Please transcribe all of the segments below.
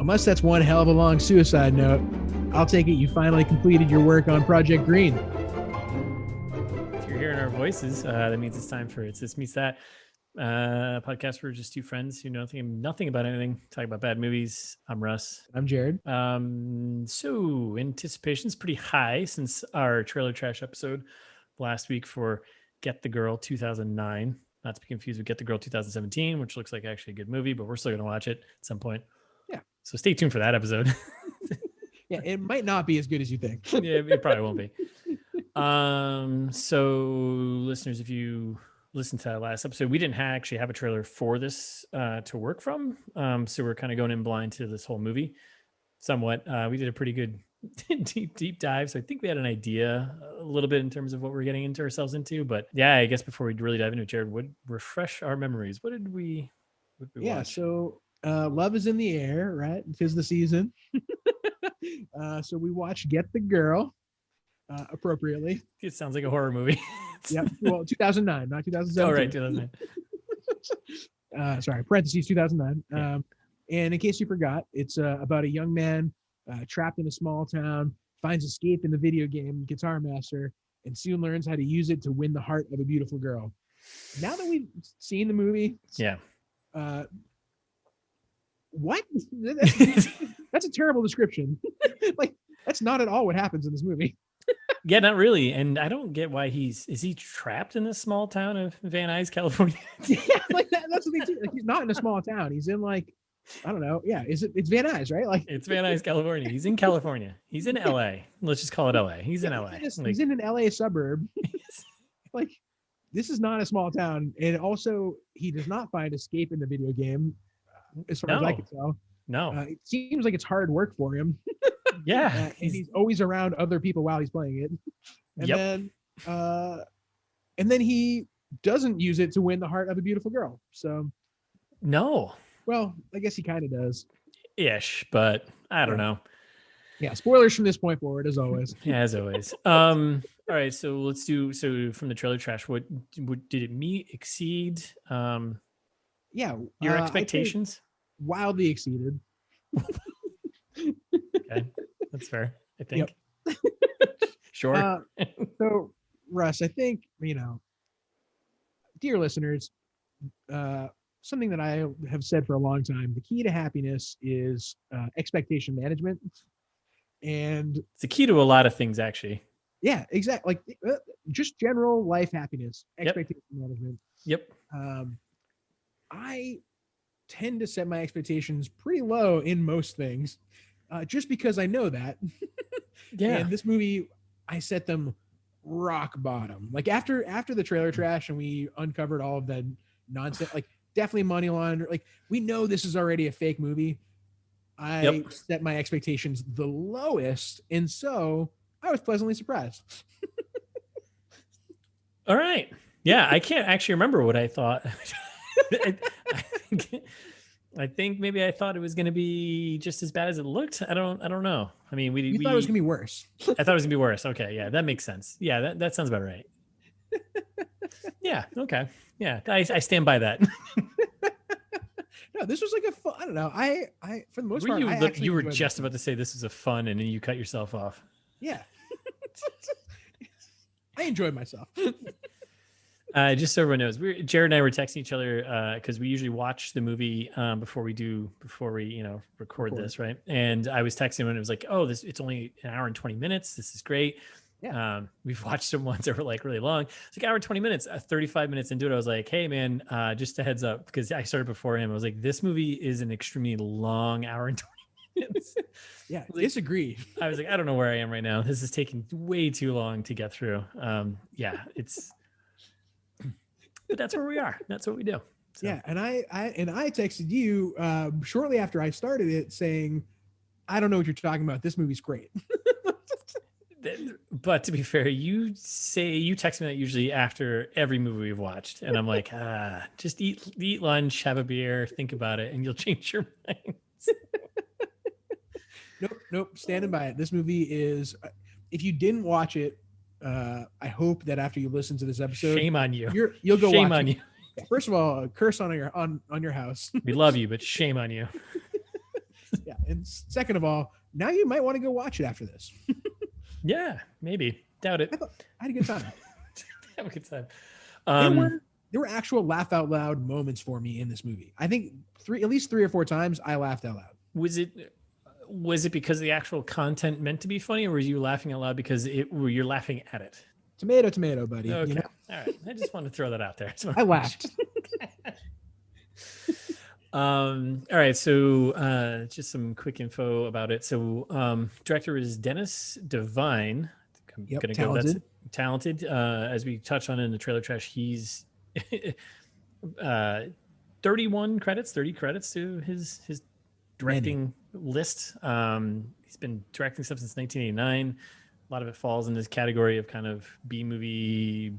Unless that's one hell of a long suicide note, I'll take it you finally completed your work on Project Green. If you're hearing our voices, that means it's time for It's This Meets That, podcast where just two friends who know nothing about anything, talk about bad movies. I'm Russ. I'm Jared. So anticipation's pretty high since our trailer trash episode last week for Get the Girl 2009. Not to be confused with Get the Girl 2017, which looks like actually a good movie, but we're still going to watch it at some point. Yeah. So stay tuned for that episode. Yeah, it might not be as good as you think. Yeah, it probably won't be. So listeners, if you listened to that last episode, we didn't actually have a trailer for this to work from. So we're kind of going in blind to this whole movie somewhat. We did a pretty good deep dive. So I think we had an idea a little bit in terms of what we're getting into ourselves into. But yeah, I guess before we really dive into it, Jared, would refresh our memories. What did we watch? So Love is in the Air, right? 'Tis the season. So we watched Get the Girl appropriately. It sounds like a horror movie. Yep. Well, 2009, not 2007. Oh, right, 2009. Sorry, parentheses 2009. Yeah. And in case you forgot, it's about a young man trapped in a small town, finds escape in the video game Guitar Master, and soon learns how to use it to win the heart of a beautiful girl. Now that we've seen the movie, yeah. What? That's a terrible description. Like, that's not at all what happens in this movie. Yeah, not really. And I don't get why is he trapped in the small town of Van Nuys, California? Yeah, like that's the thing too. Like, he's not in a small town. He's in, like, I don't know. Yeah, it's Van Nuys, right? Like, it's Van Nuys, California. He's in California. He's in LA. Let's just call it LA. He's in LA. He's in an LA suburb. Like, this is not a small town. And also, he does not find escape in the video game, as far as I can tell. No. It seems like it's hard work for him. Yeah. And he's always around other people while he's playing it. And then he doesn't use it to win the heart of a beautiful girl. So no. Well, I guess he kind of does. Ish, but I don't know. Yeah, spoilers from this point forward, as always. Yeah, as always. All right, so let's do from the trailer trash. What did it meet, exceed? Your expectations? Wildly exceeded. Okay, that's fair, I think. Yep. Sure. So, Russ, I think, dear listeners, something that I have said for a long time, the key to happiness is expectation management. And it's the key to a lot of things, actually. Yeah, exactly. Like just general life happiness, expectation management. Yep. I tend to set my expectations pretty low in most things, just because I know that. Yeah. And this movie, I set them rock bottom. Like after the trailer trash and we uncovered all of that nonsense, like definitely money laundering. Like, we know this is already a fake movie. I set my expectations the lowest, and so I was pleasantly surprised. All right. Yeah, I can't actually remember what I thought. I think maybe I thought it was going to be just as bad as it looked. I don't know. I mean, we thought it was going to be worse. I thought it was going to be worse. Okay, yeah, that makes sense. Yeah, that sounds about right. Yeah. Okay. Yeah, I stand by that. No, this was like a fun. I don't know. I for the most part, you were just about to say this was a fun, and then you cut yourself off. Yeah. I enjoyed myself. Just so everyone knows, Jared and I were texting each other because we usually watch the movie before we record this, right? And I was texting him and it was like, "Oh, it's only an hour and 20 minutes. This is great." Yeah. We've watched some ones that were like really long. It's like hour and 20 minutes. 35 minutes into it, I was like, "Hey, man, just a heads up," because I started before him. I was like, "This movie is an extremely long hour and 20 minutes." Yeah, disagree. I was like, "I don't know where I am right now. This is taking way too long to get through." It's. But that's where we are. That's what we do. So. Yeah, and I texted you shortly after I started it saying, "I don't know what you're talking about. This movie's great." But to be fair, you text me that usually after every movie we've watched, and I'm like, just eat lunch, have a beer, think about it, and you'll change your mind. Nope. Standing by it. This movie is. If you didn't watch it, I hope that after you listen to this episode, shame on you. You'll go. Shame watch on it. you. First of all, a curse on your house. We love you, but shame on you. Yeah, and second of all, now you might want to go watch it after this. Yeah, maybe. Doubt it. I had a good time. Have a good time. There were actual laugh out loud moments for me in this movie. I think at least 3 or 4 times I laughed out loud. Was it because the actual content meant to be funny, or were you laughing out loud because you're laughing at it? Tomato, buddy. Okay. You know? All right. I just wanted to throw that out there. I laughed. All right. So just some quick info about it. So director is Dennis Devine. I'm gonna talented. go. That's talented. As we touched on in the trailer trash, he's 30 credits to his directing list. He's been directing stuff since 1989. A lot of it falls in this category of kind of B movie,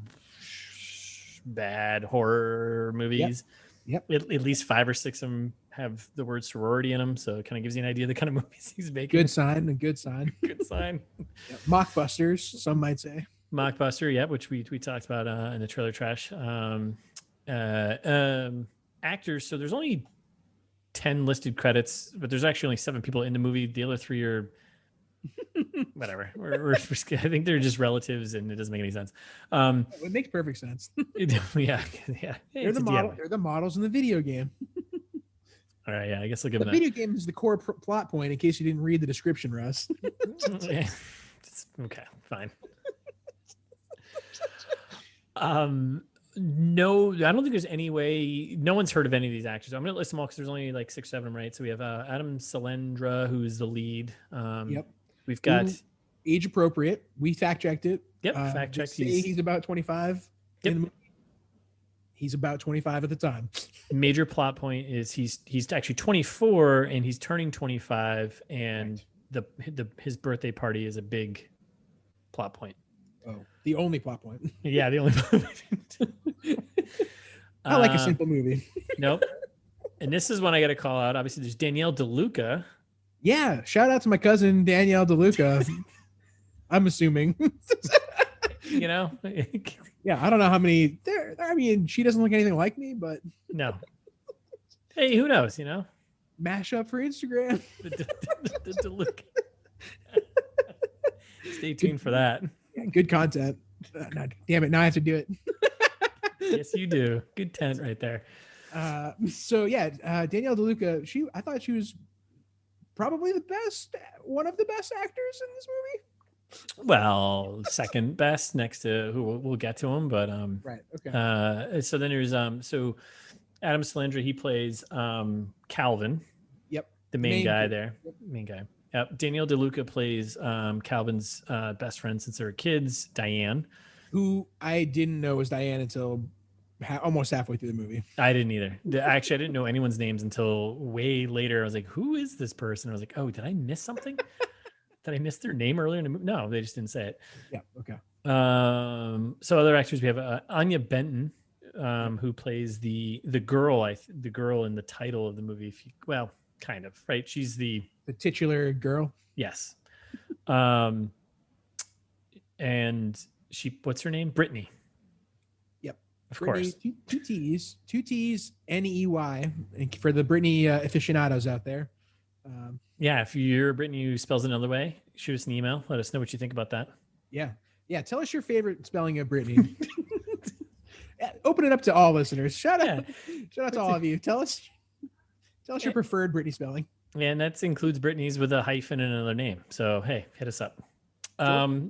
bad horror movies. Yep. At least 5 or 6 of them have the word sorority in them, so it kind of gives you an idea of the kind of movies he's making. Good sign. Good sign. Yep. Mockbusters, some might say. Mockbuster, yeah, which we talked about in the trailer trash. Actors, so there's only 10 listed credits, but there's actually only 7 people in the movie. The other 3 are whatever. I think they're just relatives, and it doesn't make any sense. It makes perfect sense. Yeah. Hey, they're the models in the video game. All right, yeah, I guess I'll give them that. The video game is the core plot point, in case you didn't read the description, Russ. Okay, fine. No, I don't think there's any way. No one's heard of any of these actors. I'm going to list them all because there's only like 6 or 7 of them, right? So we have Adam Salandra, who's the lead. Yep. We've got age appropriate. We fact checked it. Yep, fact checked. He's about 25. Yep. He's about 25 at the time. Major plot point is he's actually 24 and he's turning 25, and right. His birthday party is a big plot point. Oh, the only plot point. Yeah, the only plot point. I like a simple movie. Nope. And this is one I got to call out. Obviously, there's Danielle DeLuca. Yeah, shout out to my cousin Danielle DeLuca. I'm assuming. You know? Yeah, I don't know how many there. I mean, she doesn't look anything like me, but no. Hey, who knows? You know? Mash up for Instagram. The DeLuca. Stay tuned for that. Yeah, good content. No, damn it! Now I have to do it. Yes, you do. Good tent right there. So yeah, Danielle DeLuca. I thought she was probably one of the best actors in this movie. Well, second best next to who we'll get to him, but right. Okay. So then there's so Adam Salandra, he plays Calvin. Yep. The main guy there. Yep. Main guy. Yep. Danielle DeLuca plays Calvin's best friend since they were kids, Diane. Who I didn't know was Diane until almost halfway through the movie. I didn't either. Actually, I didn't know anyone's names until way later. I was like, who is this person? I was like, oh, did I miss something? Did I miss their name earlier in the movie? No, they just didn't say it. Yeah. Okay. So other actors, we have Anya Benton, who plays the girl, the girl in the title of the movie. Well, kind of, right? She's the titular girl. Yes. And what's her name? Brittany. Yep. Of Brittany, course. two T's, Ney, for the Brittany aficionados out there. Yeah, if you're Brittany who spells it another way, shoot us an email. Let us know what you think about that. Yeah. Tell us your favorite spelling of Brittany. Open it up to all listeners. Shout out to all of you. Tell us your preferred Brittany spelling. Yeah, and that includes Brittany's with a hyphen and another name. So hey, hit us up. Sure.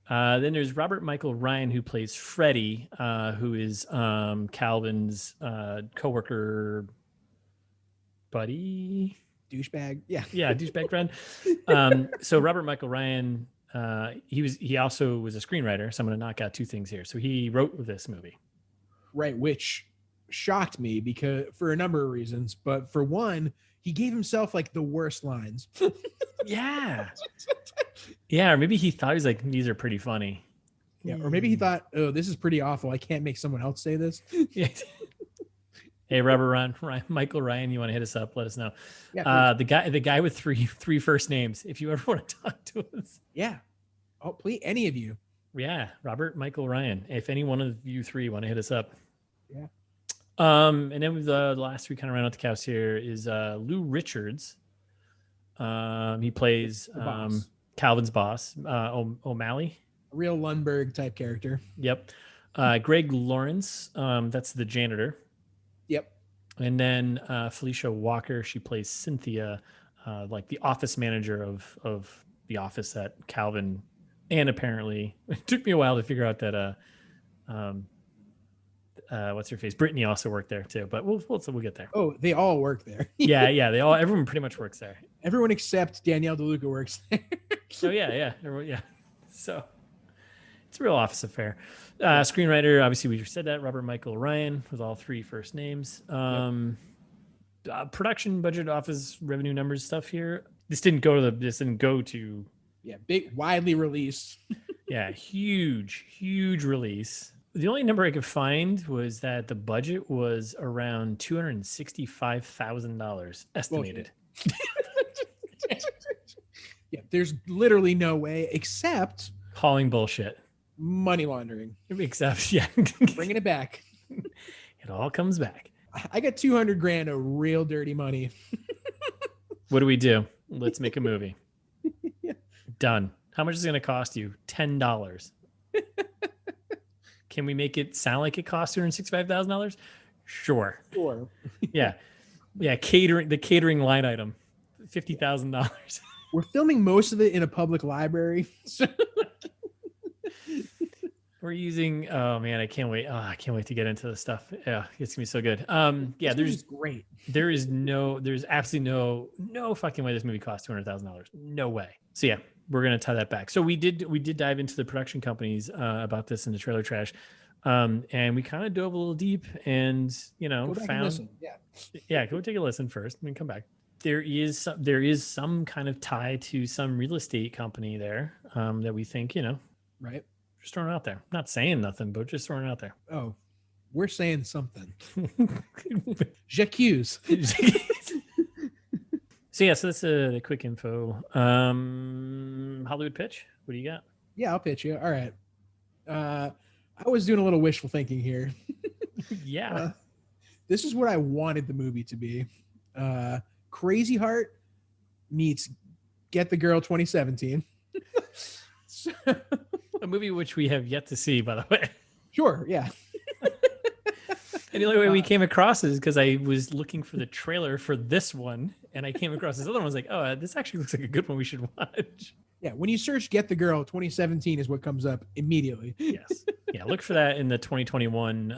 Then there's Robert Michael Ryan, who plays Freddie, who is Calvin's coworker, buddy, douchebag. Yeah, douchebag friend. So Robert Michael Ryan, he also was a screenwriter. So I'm going to knock out 2 things here. So he wrote this movie, right? Which shocked me because for a number of reasons, but for one, he gave himself like the worst lines. Yeah, or maybe he thought he was like, these are pretty funny. Yeah, or maybe he thought, oh, this is pretty awful. I can't make someone else say this. Yeah. Hey, Michael Ryan, you want to hit us up? Let us know. Yeah, the guy with three first names. If you ever want to talk to us. Yeah. Oh, please, any of you. Yeah, Robert Michael Ryan. If any one of you 3 want to hit us up. Yeah. And then with the last three kind of round out the cast here is Lou Richards. He plays Calvin's boss, O'Malley. A real Lundberg type character. Yep. Greg Lawrence, that's the janitor. Yep. And then Felicia Walker, she plays Cynthia, like the office manager of the office that Calvin, and apparently it took me a while to figure out that what's her face? Brittany also worked there too, but we'll get there. Oh, they all work there. yeah, everyone pretty much works there. Everyone except Danielle DeLuca works there. So yeah. Everyone, yeah. So it's a real office affair. Screenwriter, obviously we just said that, Robert Michael Ryan with all three first names. Production budget, office revenue numbers stuff here. This didn't go to yeah, big, widely released. Yeah, huge release. The only number I could find was that the budget was around $265,000 estimated. Yeah, there's literally no way except calling bullshit. Money laundering. Except, yeah. Bringing it back. It all comes back. I got $200,000 of real dirty money. What do we do? Let's make a movie. Yeah. Done. How much is it going to cost you? $10. Can we make it sound like it costs $265,000? Sure. Yeah. The catering line item, $50,000. We're filming most of it in a public library. So we're using, oh man, I can't wait. Oh, I can't wait to get into this stuff. Yeah, it's gonna be so good. Yeah, there's great. There's absolutely no fucking way this movie costs $200,000. No way. So yeah, we're gonna tie that back. So we did dive into the production companies about this in the trailer trash. And we kind of dove a little deep and, found, yeah, go take a listen first and then come back. There is some kind of tie to some real estate company there, that we think, right. Just throwing it out there. Not saying nothing, but just throwing it out there. Oh, we're saying something. J'accuse. So that's the quick info. Hollywood pitch. What do you got? Yeah, I'll pitch you. All right. I was doing a little wishful thinking here. Yeah. This is what I wanted the movie to be. Crazy Heart meets Get the Girl 2017. A movie which we have yet to see, by the way. Sure, yeah. And the only way we came across is because I was looking for the trailer for this one, and I came across this other one. I was like, oh, this actually looks like a good one we should watch. Yeah, when you search Get the Girl 2017 is what comes up immediately. Yes. Yeah, look for that in the 2021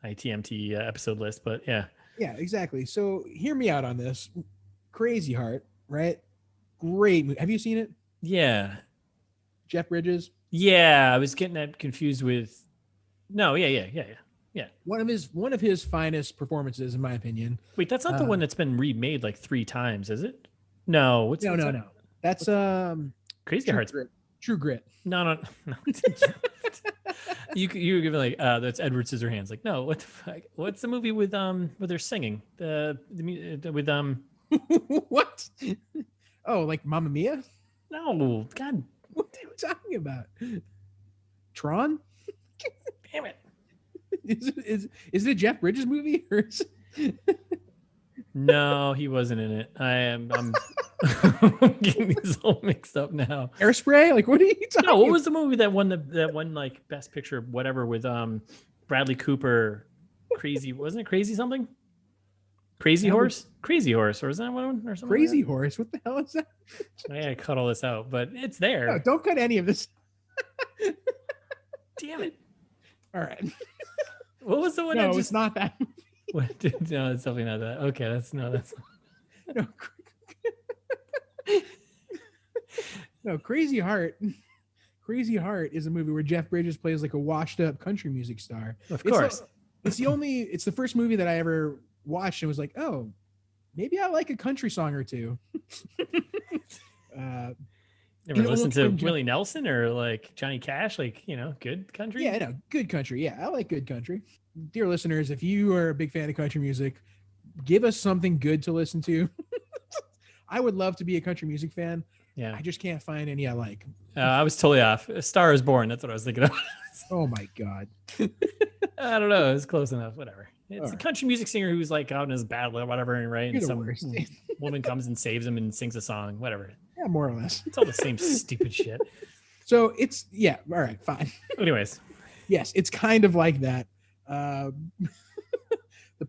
ITMT episode list, but yeah. Yeah, exactly. So hear me out on this. Crazy Heart, right? Great movie. Have you seen it? Yeah. Jeff Bridges? Yeah, I was getting that confused with... No, yeah. One of his finest performances, in my opinion. Wait, that's not the one that's been remade like 3 times, is it? No. No. That's Crazy Hearts. True Grit. No. You were giving like that's Edward Scissorhands. Like, no, what the fuck? What's the movie with where they're singing? With What? Oh, like Mamma Mia? No, God, what are you talking about? Tron? Damn it! Is it a Jeff Bridges movie? Or No, he wasn't in it. I'm getting these all mixed up now. Hairspray? Like, what are you talking about? No, what was the movie that won like Best Picture, whatever, with Bradley Cooper? Crazy, wasn't it Crazy something? Crazy Horse, or is that one or something? Crazy Horse? What the hell is that? I cut all this out, but it's there. No, don't cut any of this. Damn it! All right. What was the one? No, it's not that. No, it's definitely not that. Okay, that's no. No, Crazy Heart. Crazy Heart is a movie where Jeff Bridges plays like a washed-up country music star. Of course, it's the first movie that I ever watched and was like, oh, maybe I like a country song or two. Ever listen to Willie Nelson or like Johnny Cash? Like, good country? Yeah, I know. Good country. Yeah, I like good country. Dear listeners, if you are a big fan of country music, give us something good to listen to. I would love to be a country music fan. Yeah. I just can't find any I like. I was totally off. A Star is Born. That's what I was thinking of. Oh my God. I don't know. It's close enough. Whatever. It's a right. country music singer who's like out in his battle or whatever, right? You're And the some worst. woman comes and saves him and sings a song. Whatever. Yeah, more or less. It's all the same stupid shit. So it's all right, fine. Anyways, Yes, it's kind of like that. The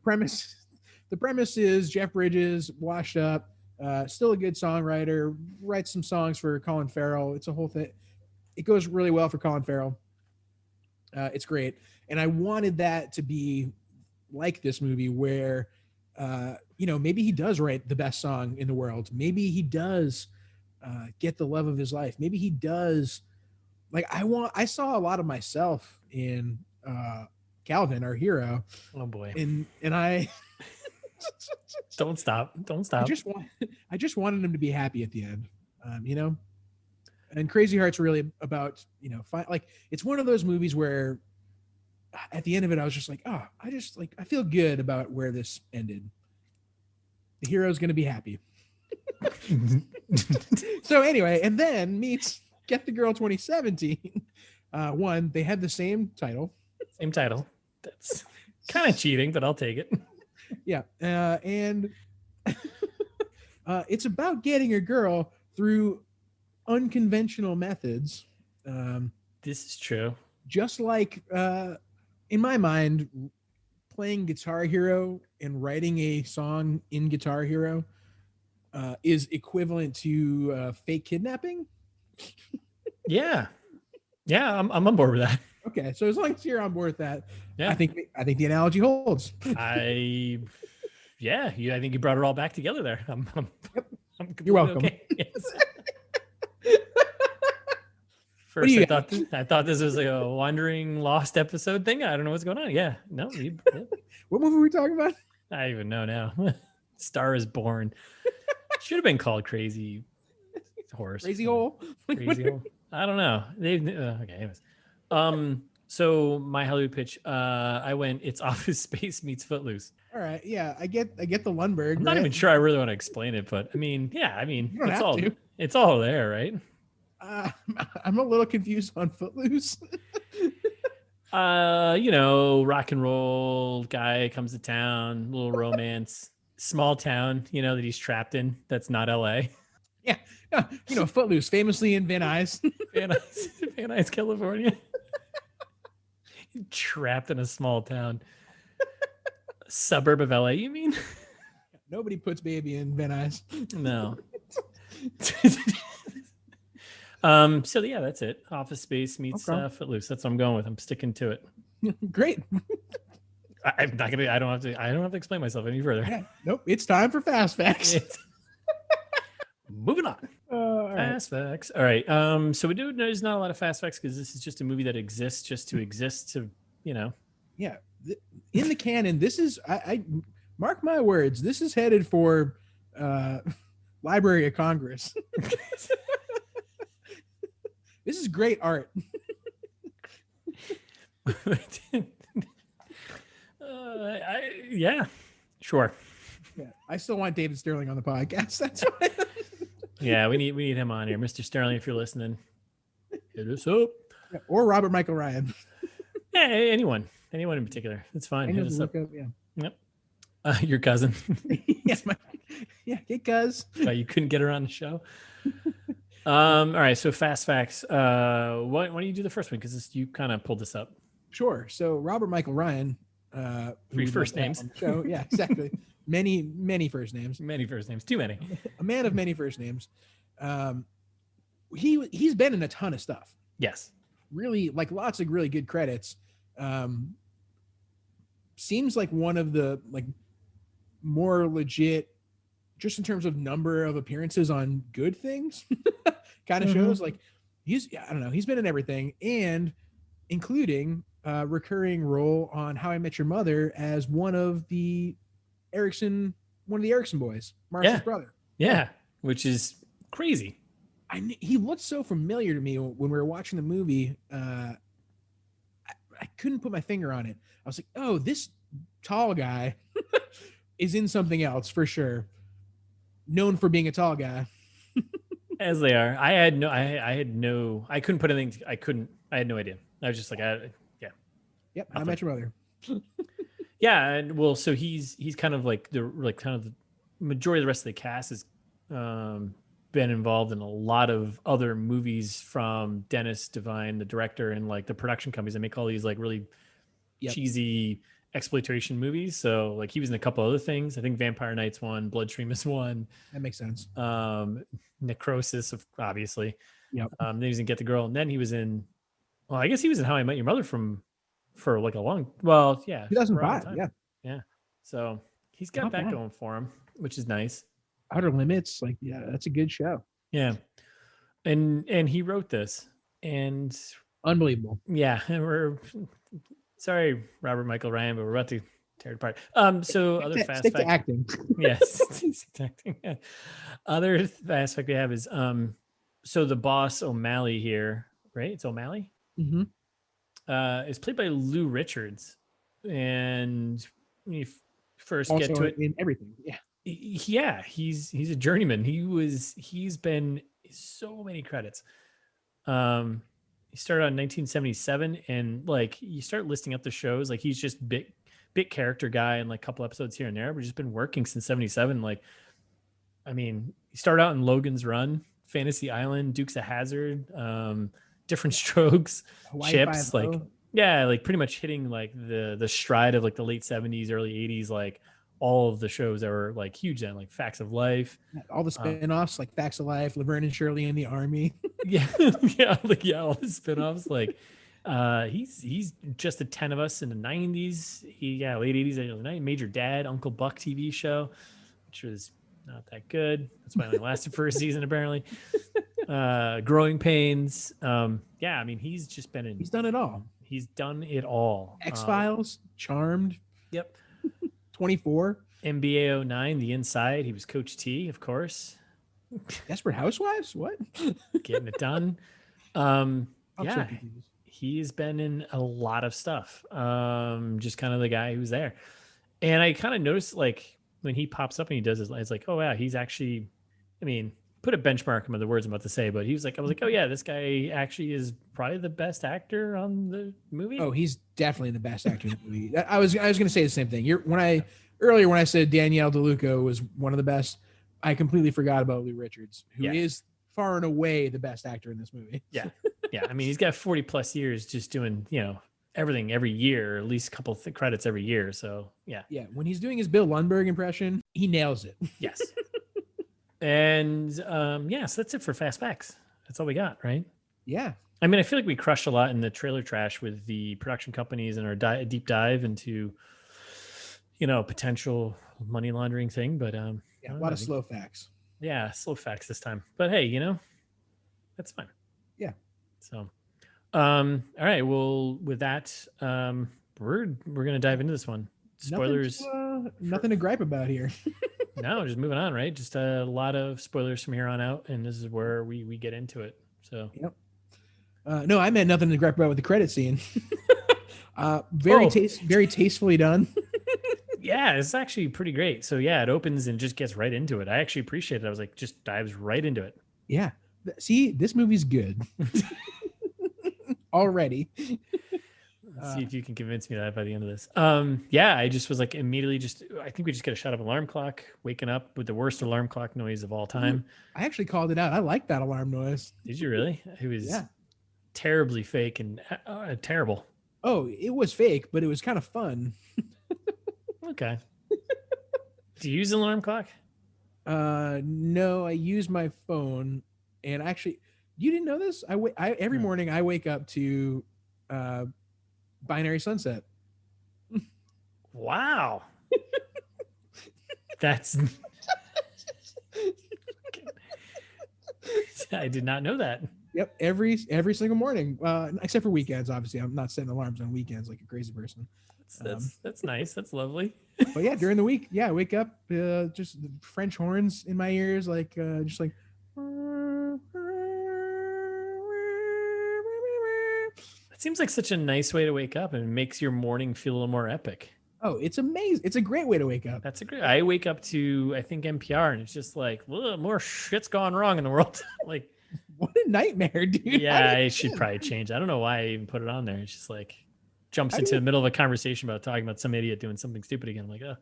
premise is Jeff Bridges, washed up, still a good songwriter, writes some songs for Colin Farrell. It's a whole thing. It goes really well for Colin Farrell. It's great. And I wanted that to be like this movie where, maybe he does write the best song in the world. Maybe he does get the love of his life. Maybe he does. Like I saw a lot of myself in Calvin, our hero. oh boy. And I Don't stop. I just wanted him to be happy at the end. And Crazy Heart's really about, like it's one of those movies where at the end of it, I was just like, oh, I feel good about where this ended. The hero's going to be happy. So anyway, and then meets Get the Girl 2017. One, they had the same title. Same title. That's kind of cheating, but I'll take it. Yeah. And it's about getting a girl through unconventional methods. This is true. Just like, in my mind, playing Guitar Hero and writing a song in Guitar Hero is equivalent to fake kidnapping. Yeah. I'm on board with that. Okay, so as long as you're on board with that, yeah, I think the analogy holds. I think you brought it all back together there. I'm You're welcome. Okay. Yes. First, I thought this was like a wandering lost episode thing. I don't know what's going on. Yeah, no. What movie were we talking about? I even know now. Star is Born. Should have been called Crazy Horse. Crazy Hole. Crazy Hole. I don't know. Okay. Anyways. So my Hollywood pitch. I went. It's Office Space meets Footloose. All right. Yeah, I get the Lundberg. I'm not even sure I really want to explain it, but I mean, it's all there, right? I'm a little confused on Footloose. Rock and roll guy comes to town, little romance, small town, that he's trapped in. That's not LA. Yeah. Footloose, famously in Van Nuys. Van Nuys, California. Trapped in a small town. Suburb of LA, you mean? Nobody puts baby in Van Nuys. No. So yeah, that's it. Office Space meets Footloose. That's what I'm going with. I'm sticking to it. Great. I'm not gonna. I don't have to explain myself any further. Yeah, nope. It's time for Fast Facts. Moving on. Fast Facts. All right. So there's not a lot of Fast Facts because this is just a movie that exists just to exist to, Yeah. In the canon, this is I mark my words. This is headed for Library of Congress. This is great art. Yeah, sure. Yeah, I still want David Sterling on the podcast. That's why. Yeah, we need him on here, Mr. Sterling. If you're listening, hit us up. Yeah, or Robert Michael Ryan. Yeah, anyone in particular. That's fine. Hit us up. Yeah. Yep. Your cousin. Yes, hey, cuz. You couldn't get her on the show. All right, so Fast Facts. Why don't you do the first one? Because you kind of pulled this up. Sure. So Robert Michael Ryan. 3 first names. Show. Yeah, exactly. Many first names. Many first names. Too many. A man of many first names. He's been in a ton of stuff. Yes. Really, like lots of really good credits. Seems like one of the more legit, just in terms of number of appearances on good things kind of shows. Like he's been in everything, and including a recurring role on How I Met Your Mother as one of the Erickson boys, Marshall's brother. Yeah, which is crazy. He looked so familiar to me when we were watching the movie. I couldn't put my finger on it. I was like, oh, this tall guy is in something else for sure. Known for being a tall guy. As they are. I had no idea. I was just like, Yep. I Met Your Mother. Yeah, and well, so he's kind of like the majority of the rest of the cast has been involved in a lot of other movies from Dennis Devine, the director, and like the production companies that make all these like really cheesy exploitation movies. So like he was in a couple other things. I think Vampire Nights one, Bloodstream is one. That makes sense. Necrosis, obviously. Yep. Then he was in Get the Girl, and then he was in. Well, I guess he was in How I Met Your Mother for like a long. Well, yeah, 2005. Yeah. So he's got that going for him, which is nice. Outer Limits, like that's a good show. Yeah, and he wrote this, and unbelievable. Yeah, and we're sorry, Robert Michael Ryan, but we're about to tear it apart. So other fast stick fact, to acting. Yes, acting. Yeah. Other fast fact we have is so the boss O'Malley here, right? It's O'Malley. Mm-hmm. Is played by Lou Richards, and when you first also get to it in everything. Yeah, he's a journeyman. He's been so many credits. He started on 1977, and like you start listing up the shows, like he's just bit character guy and like a couple episodes here and there, but he's just been working since 77. Like, I mean, he started out in Logan's Run, Fantasy Island, Dukes of Hazzard, Different Strokes, Hawaii Chips, 5-0. like yeah, like pretty much hitting like the stride of like the late 70s, early 80s, like all of the shows that were like huge then, like Facts of Life, all the spin-offs, like Facts of Life, Laverne and Shirley in the Army. all the spin-offs. Like he's just a 10 of Us in the 90s. Late 80s, early 90s. Major Dad, Uncle Buck TV show, which was not that good. That's why it only lasted for a season apparently. Growing Pains. I mean, he's just been in. He's done it all. He's done it all. X-Files, Charmed. Yep. 24. NBA 09, The Inside. He was Coach T, of course. Desperate Housewives? What? Getting it done. He's been in a lot of stuff. Just kind of the guy who's there. And I kind of noticed, like, when he pops up and he does his, it's like, oh, yeah, he's actually, I mean, put a benchmark on the words I'm about to say, but I was like, oh, yeah, this guy actually is probably the best actor on the movie. Oh, he's definitely the best actor in the movie. I was going to say the same thing. Earlier when I said Danielle DeLuca was one of the best, I completely forgot about Lou Richards, who is far and away the best actor in this movie. Yeah. I mean, he's got 40 plus years just doing, everything every year, at least a couple credits every year. So yeah. When he's doing his Bill Lundberg impression, he nails it. Yes. And so that's it for Fast Facts. That's all we got, right? Yeah. I mean, I feel like we crushed a lot in the trailer trash with the production companies and our deep dive into, potential money laundering thing. But a lot of slow facts. Yeah, slow facts this time. But hey, that's fine. Yeah. So, all right. Well, with that, we're gonna dive into this one. Spoilers. Nothing to gripe about here. No, just moving on, right? Just a lot of spoilers from here on out, and this is where we get into it. So, yep. No, I meant nothing to gripe about with the credit scene. Very tastefully done. Yeah, it's actually pretty great. So yeah, it opens and just gets right into it. I actually appreciate it. I was like, just dives right into it. Yeah. See, this movie's good. Already. Let's see if you can convince me that by the end of this. I just was like immediately I think we just got to shut up alarm clock, waking up with the worst alarm clock noise of all time. I actually called it out. I like that alarm noise. Did you really? It was terribly fake and terrible. Oh, it was fake, but it was kind of fun. Okay. Do you use an alarm clock? No, I use my phone, and actually, you didn't know this? Every morning I wake up to Binary Sunset. Wow. That's I did not know that. Yep, every single morning, except for weekends. Obviously, I'm not setting alarms on weekends like a crazy person. That's nice. That's lovely. But yeah, during the week, I wake up just French horns in my ears, like just like. It seems like such a nice way to wake up, and makes your morning feel a little more epic. Oh, it's amazing! It's a great way to wake up. I wake up to, I think, NPR, and it's just like, more shit's gone wrong in the world. Like, what a nightmare, dude! Yeah, I should probably change. I don't know why I even put it on there. It's just like, jumps into the middle of a conversation about talking about some idiot doing something stupid again. I'm like, oh,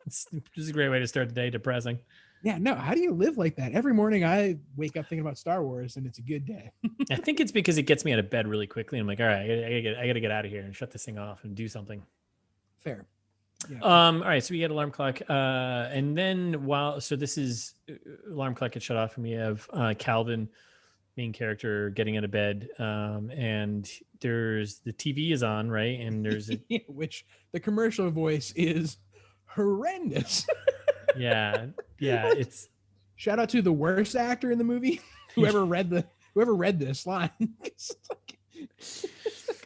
this is a great way to start the day. Depressing. Yeah, no. How do you live like that? Every morning I wake up thinking about Star Wars, and it's a good day. I think it's because it gets me out of bed really quickly. I'm like, all right, I gotta get out of here and shut this thing off and do something. Fair. Yeah. All right, so we get alarm clock, and then this is alarm clock gets shut off, and we have Calvin, main character, getting out of bed, and there's the TV is on, right, and there's which the commercial voice is horrendous. yeah, it's shout out to the worst actor in the movie, whoever read this line.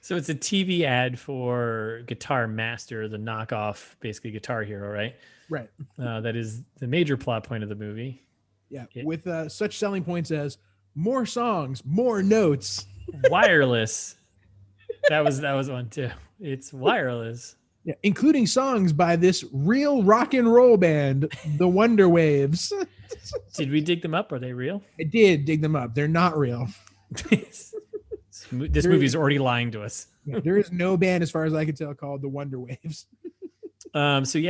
So it's a TV ad for Guitar Master, the knockoff, basically Guitar Hero, right? Right. That is the major plot point of the movie. Yeah, with such selling points as more songs, more notes, wireless. That was one too. It's wireless. Yeah, including songs by this real rock and roll band, the Wonder Waves. Did we dig them up? Are they real? I did dig them up. They're not real. This movie is already lying to us. Yeah, there is no band, as far as I can tell, called the Wonder Waves. So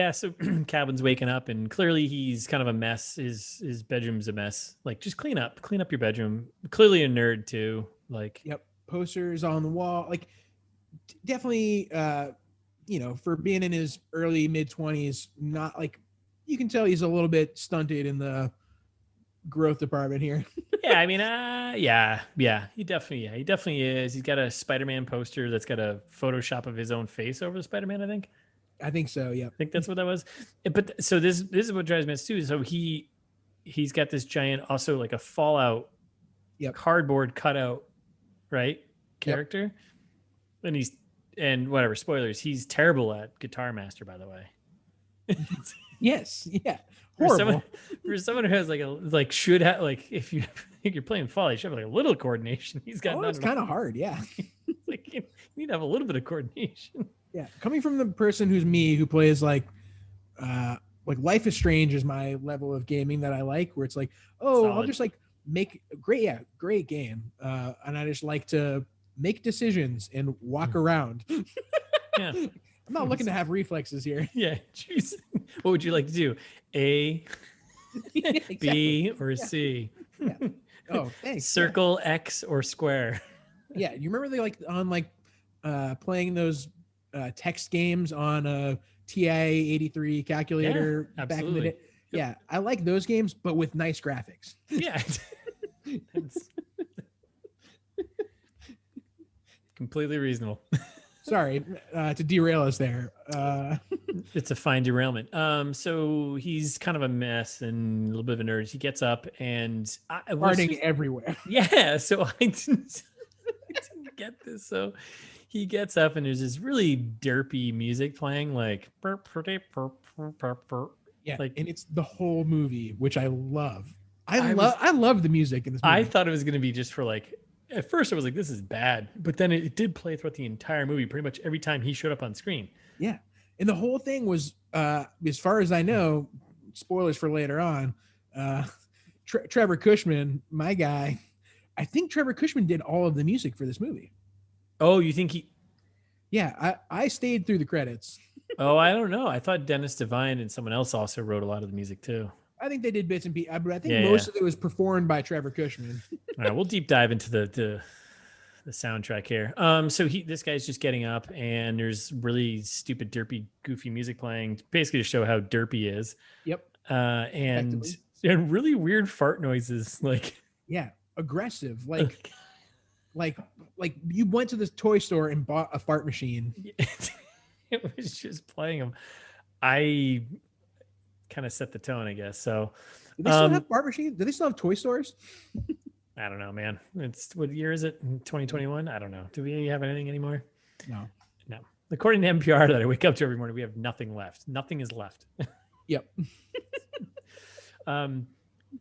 Calvin's waking up, and clearly he's kind of a mess. His bedroom's a mess. Like, just clean up your bedroom. Clearly a nerd too. Like, yep, posters on the wall. Like, definitely, for being in his early mid-20s, not like, you can tell he's a little bit stunted in the growth department here. Yeah, I mean, he definitely is. He's got a Spider-Man poster that's got a Photoshop of his own face over the Spider-Man, I think so. Yeah, I think that's what that was. But so this is what drives me nuts too. So he's got this giant, also like a Fallout, cardboard cutout, right, character, and whatever, spoilers, he's terrible at Guitar Master, by the way. Yes, yeah. Horrible. For someone who has should have, if you think you're playing Fallout, you should have a little coordination. He's got it's kind of hard, yeah. You need to have a little bit of coordination. Yeah, coming from the person who plays like Life is Strange is my level of gaming that I like, where it's like, solid. I'll just make great game, and I just like to make decisions and walk around. Yeah. I'm not looking to have reflexes here. Yeah. Jeez. What would you like to do? A, exactly. B, or C? Yeah. Oh, thanks. Circle, X, or square? Yeah. You remember they playing those text games on a TI-83 calculator back in the day? Yeah. I like those games, but with nice graphics. Yeah. That's completely reasonable. Sorry to derail us there. It's a fine derailment. So he's kind of a mess and a little bit of a nerd. He gets up and farting everywhere. Yeah. So I didn't get this. So he gets up and there's this really derpy music playing, like burp, burp, burp, burp, burp. Yeah, and it's the whole movie, which I love. I love the music in this movie. I thought it was going to be just for at first I was like, this is bad, but then it did play throughout the entire movie, pretty much every time he showed up on screen. Yeah. And the whole thing was, as far as I know, spoilers for later on, Trevor Cushman, my guy, I think Trevor Cushman did all of the music for this movie. Oh, you think he? Yeah, I stayed through the credits. Oh, I don't know. I thought Dennis Devine and someone else also wrote a lot of the music too. I think they did bits and pieces, but I think most of it was performed by Trevor Cushman. All right, we'll deep dive into the soundtrack here. So this guy's just getting up, and there's really stupid, derpy, goofy music playing, basically to show how derpy he is. Yep. And really weird fart noises, aggressive, like you went to this toy store and bought a fart machine. It was just playing them. I kind of set the tone, I guess. So do they still have fart machines? Do they still have toy stores? I don't know, man. What year is it? 2021? I don't know. Do we have anything anymore? No. According to NPR that I wake up to every morning, we have nothing left. Nothing is left. Yep.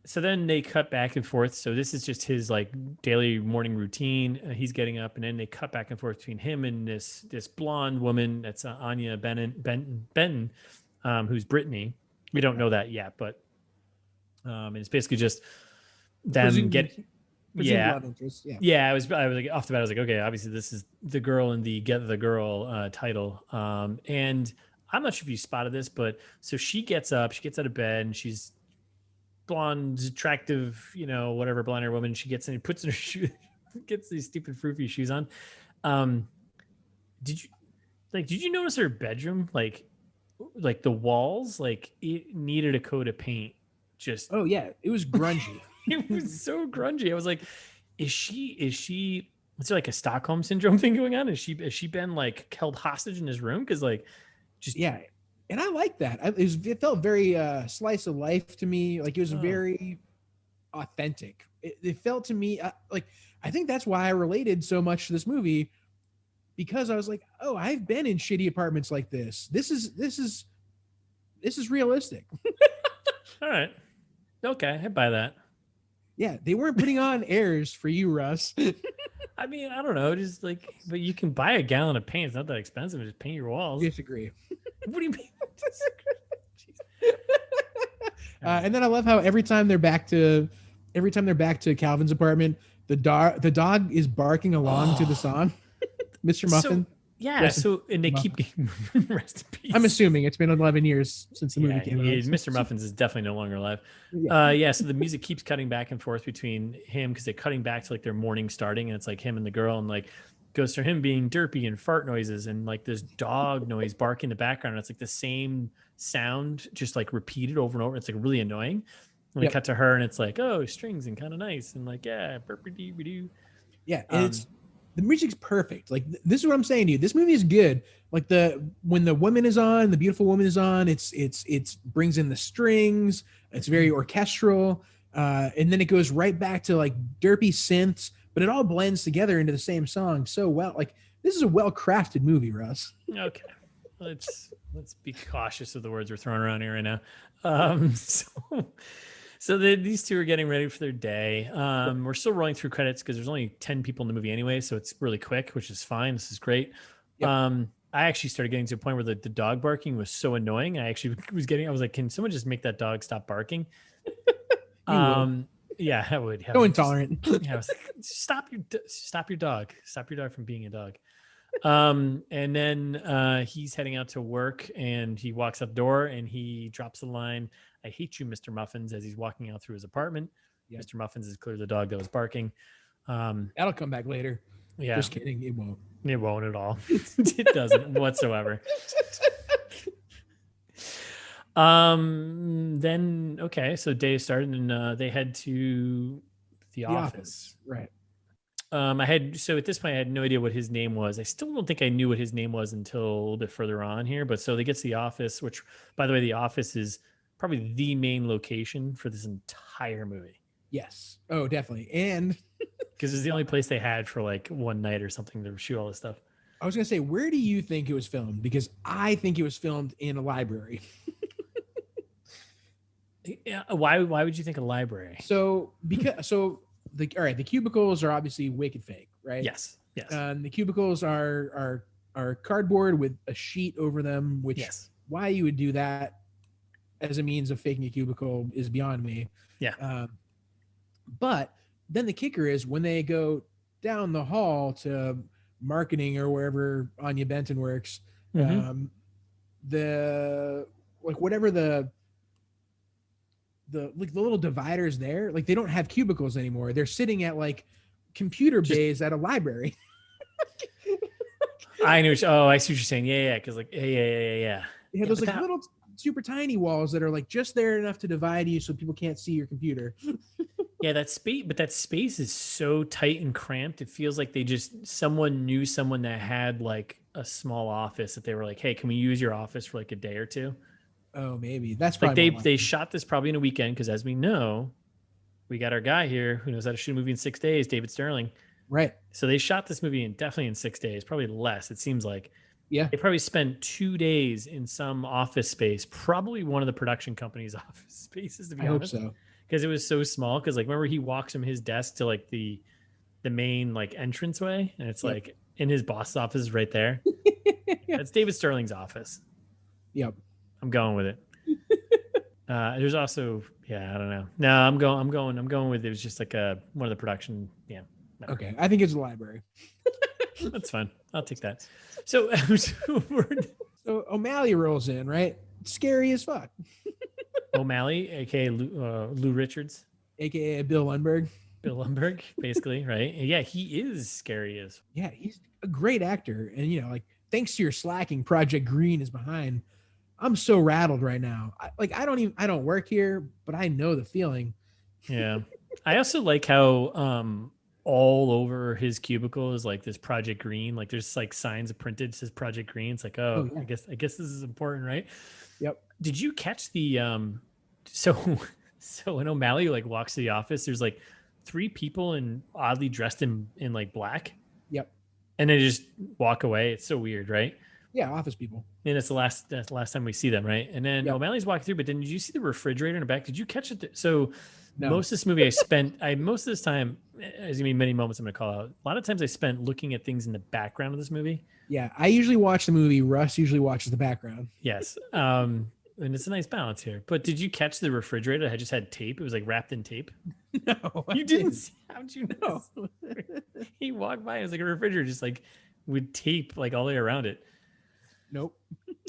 So then they cut back and forth. So this is just his daily morning routine. He's getting up, and then they cut back and forth between him and this blonde woman. That's Anya Benton, who's Brittany. We don't know that yet, but and it's basically just them presumed love interest. Yeah. Yeah, I was like off the bat. I was like, okay, obviously this is the girl in the Get the Girl title. And I'm not sure if you spotted this, but so she gets up, she gets out of bed, and she's blonde, attractive, whatever blonde hair woman. She gets in and puts in her shoe, gets these stupid froofy shoes on. Did you notice her bedroom? Like the walls, like it needed a coat of paint. Just oh yeah, it was grungy. It was so grungy. I was like, is she is there like a Stockholm syndrome thing going on? Has she been like held hostage in his room? Because like just yeah. And I like that. It felt very slice of life to me. Like it was very authentic. It felt to me like I think that's why I related so much to this movie, because I was like, oh, I've been in shitty apartments like this. This is realistic. All right. Okay, I buy that. Yeah, they weren't putting on airs for you, Russ. I mean, I don't know, just like, but you can buy a gallon of paint. It's not that expensive. Just paint your walls. Disagree. What do you mean? And then I love how every time they're back to Calvin's apartment, the dog is barking along to the song, Mr. Muffin. And they keep getting rest in peace. I'm assuming it's been 11 years since the movie came out. Mr. Muffins is definitely no longer alive. So the music keeps cutting back and forth between him, because they're cutting back to like their morning starting, and it's like him and the girl, and like goes to him being derpy and fart noises and like this dog noise barking in the background. It's like the same sound just like repeated over and over. It's like really annoying. And we cut to her and it's like, oh, strings and kind of nice, and like, yeah, burpy-dee-dee-doo. Yeah, and the music's perfect. Like this is what I'm saying to you. This movie is good. Like when the woman is on, the beautiful woman is on, it's brings in the strings. It's very orchestral, and then it goes right back to like derpy synths, but it all blends together into the same song so well. Like this is a well-crafted movie, Russ. Okay, let's be cautious of the words we're throwing around here right now. So these two are getting ready for their day. We're still rolling through credits because there's only 10 people in the movie anyway, so it's really quick, which is fine. This is great. Yep. I actually started getting to a point where the dog barking was so annoying. I was like, can someone just make that dog stop barking? Yeah, I would. So intolerant. I was like, stop your dog. Stop your dog from being a dog. And then he's heading out to work, and he walks up the door and he drops the line, "I hate you, Mr. Muffins," as he's walking out through his apartment. Yep. Mr. Muffins is clearly the dog that was barking. That'll come back later. Yeah. Just kidding. It won't. It won't at all. It doesn't whatsoever. Then, okay, so day started, and they head to the office. Right. So at this point, I had no idea what his name was. I still don't think I knew what his name was until a little bit further on here. But so they get to the office, which, by the way, the office is probably the main location for this entire movie. Yes. Oh, definitely. And because it's the only place they had for like one night or something to shoot all this stuff. I was going to say, where do you think it was filmed? Because I think it was filmed in a library. Yeah. Why would you think a library? So the cubicles are obviously wicked fake, right? Yes. The cubicles are cardboard with a sheet over them, which why you would do that as a means of faking a cubicle is beyond me. Yeah. But then the kicker is when they go down the hall to marketing or wherever Anya Benton works, the little dividers there, like they don't have cubicles anymore. They're sitting at like computer bays at a library. I know. I see what you're saying. Yeah. Because like, yeah. They have those like little super tiny walls that are like just there enough to divide you so people can't see your computer. Yeah, that space is so tight and cramped. It feels like someone knew someone that had like a small office that they were like, hey, can we use your office for like a day or two? Oh, maybe that's probably like they shot this probably in a weekend, because as we know, we got our guy here who knows how to shoot a movie in 6 days, David Sterling. Right. So they shot this movie definitely in 6 days, probably less. It seems like. Yeah. They probably spent 2 days in some office space, probably one of the production company's office spaces, to be honest. I hope so. Because it was so small. Because like, remember he walks from his desk to like the main like entranceway, and it's like in his boss's office is right there. That's David Sterling's office. Yep. I'm going with it. There's also, yeah, I don't know. No, I'm going with, it was just like one of the production. Yeah. No. Okay. I think it's a library. That's fine. I'll take that. So, So O'Malley rolls in, right? Scary as fuck. O'Malley, aka Lou Richards, AKA Bill Lundberg. Bill Lumberg, basically, right? Yeah, he is scary as. Yeah, he's a great actor. And, like, thanks to your slacking, Project Green is behind. I'm so rattled right now. I don't work here, but I know the feeling. Yeah. I also like how all over his cubicle is like this Project Green. Like there's like signs printed that says Project Green. It's like, oh, yeah. I guess this is important, right? Yep. Did you catch the so when O'Malley like walks to the office, there's like 3 people in oddly dressed in like black. Yep. And they just walk away. It's so weird, right? Yeah, office people. And it's the last time we see them, right? And then O'Malley's walking through, but then did you see the refrigerator in the back? Did you catch it? So no. Most of this movie most of this time, there's gonna be many moments I'm gonna call out. A lot of times I spent looking at things in the background of this movie. Yeah, I usually watch the movie. Russ usually watches the background. Yes. And it's a nice balance here. But did you catch the refrigerator? I just had tape. It was like wrapped in tape. No, you didn't see. How'd you know? He walked by. It was like a refrigerator, just like with tape like all the way around it. Nope.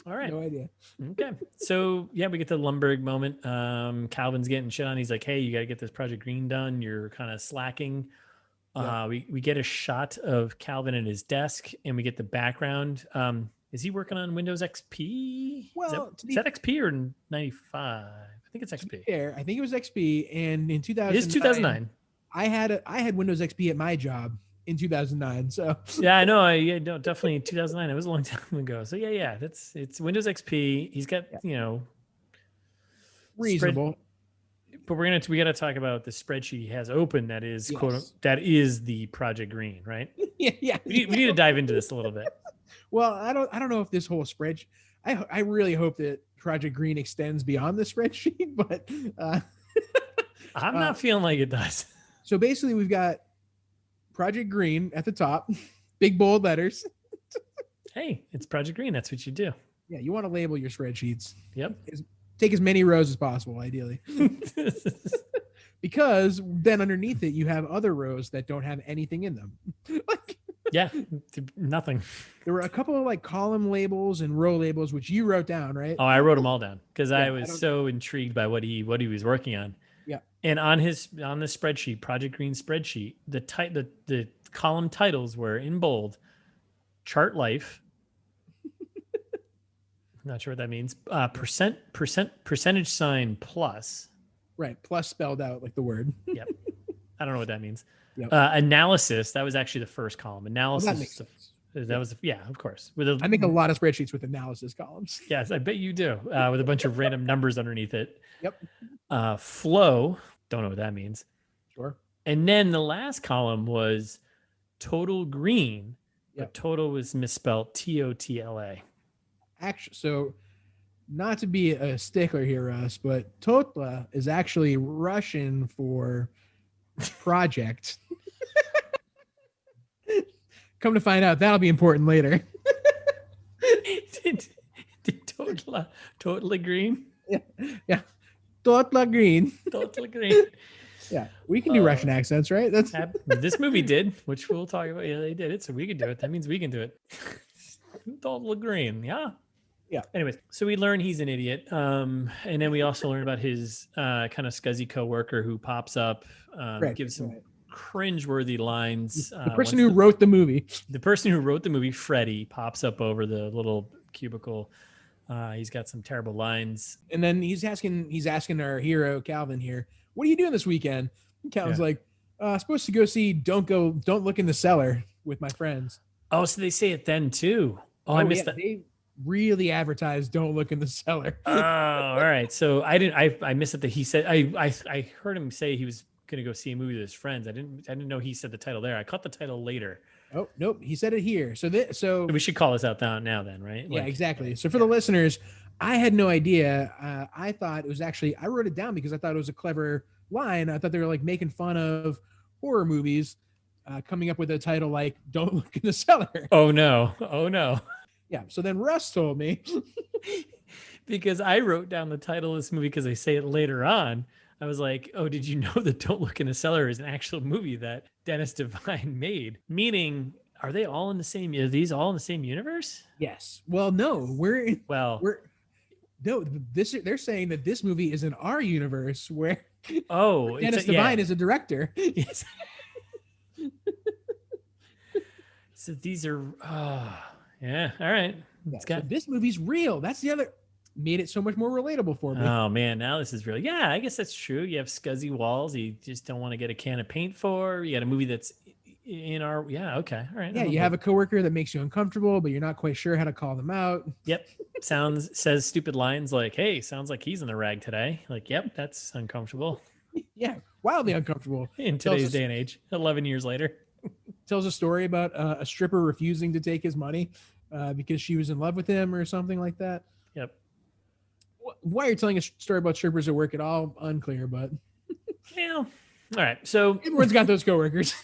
All right. No idea. Okay. So yeah, we get the Lumberg moment. Calvin's getting shit on. He's like, hey, you got to get this Project Green done. You're kind of slacking. We get a shot of Calvin at his desk, and we get the background. Is he working on Windows XP? Well, is that XP or 95? I think it's XP. Fair. I think it was XP. And in 2009, it is 2009. I had Windows XP at my job in 2009. So yeah, I know. No, definitely 2009. It was a long time ago. So yeah. It's Windows XP. He's got reasonable. But we got to talk about the spreadsheet he has open. That is that is the Project Green, right? Yeah. We need to dive into this a little bit. Well, I don't know if this whole spreadsheet. I really hope that Project Green extends beyond the spreadsheet, but I'm not feeling like it does. So basically, we've got Project Green at the top, big bold letters. Hey, it's Project Green. That's what you do. Yeah, you want to label your spreadsheets. Yep. Take as many rows as possible, ideally. Because then underneath it, you have other rows that don't have anything in them. Yeah, nothing. There were a couple of like column labels and row labels, which you wrote down, right? Oh, I wrote them all down because I was so intrigued by what he was working on. Yeah. And on the spreadsheet, Project Green spreadsheet, the column titles were in bold: Chart Life. Not sure what that means. Percentage sign plus. Right. Plus spelled out like the word. Yep. I don't know what that means. Yep. Analysis. That was actually the first column. Analysis. Well, that makes sense. That was, of course. I make a lot of spreadsheets with analysis columns. Yes, I bet you do. With a bunch of random numbers underneath it. Yep. Flow. Don't know what that means. Sure. And then the last column was total green. Yep. But total was misspelled TOTLA. Actually, so not to be a stickler here, Russ, but Totla is actually Russian for project. Come to find out, that'll be important later. did Totally green? Yeah. Totla green. Totally green. Yeah, we can do Russian accents, right? That's this movie did, which we'll talk about. Yeah, they did it, so we can do it. That means we can do it. Totally green. Yeah. Yeah. Anyways, so we learn he's an idiot. And then we also learn about his kind of scuzzy coworker who pops up, gives some cringeworthy lines. The person who wrote the movie. The person who wrote the movie, Freddie, pops up over the little cubicle. He's got some terrible lines. And then he's asking our hero, Calvin, here, what are you doing this weekend? And Calvin's like, supposed to go see Don't Look in the Cellar with my friends. Oh, so they say it then too. Oh, I missed that. They really advertised Don't Look in the Cellar. Oh, all right. So I missed it that he said, I heard him say he was going to go see a movie with his friends. I didn't know he said the title there. I caught the title later. Oh, nope. He said it here. So we should call this out now then, right? Yeah, exactly. So for the listeners, I had no idea. I thought it was actually, I wrote it down because I thought it was a clever line. I thought they were like making fun of horror movies, coming up with a title like Don't Look in the Cellar. Oh no. Yeah. So then Russ told me because I wrote down the title of this movie because they say it later on. I was like, oh, did you know that Don't Look in the Cellar is an actual movie that Dennis Devine made? Meaning, are these all in the same universe? Yes. Well, no, we're no, they're saying that this movie is in our universe where Dennis Devine is a director. Yes. So these are, yeah, all right. So this movie's real. That's the other, made it so much more relatable for me. Oh man, now this is real. Yeah, I guess that's true. You have scuzzy walls you just don't want to get a can of paint for. You got a movie that's in our, okay, all right. Yeah, you have a coworker that makes you uncomfortable, but you're not quite sure how to call them out. Yep. Says stupid lines like, hey, sounds like he's in the rag today. Like, yep, that's uncomfortable. Yeah, wildly uncomfortable. In today's day and age, 11 years later. Tells a story about a stripper refusing to take his money because she was in love with him or something like that. Yep. Why you're telling a story about strippers at work at all, unclear, but yeah. All right. So everyone's got those coworkers.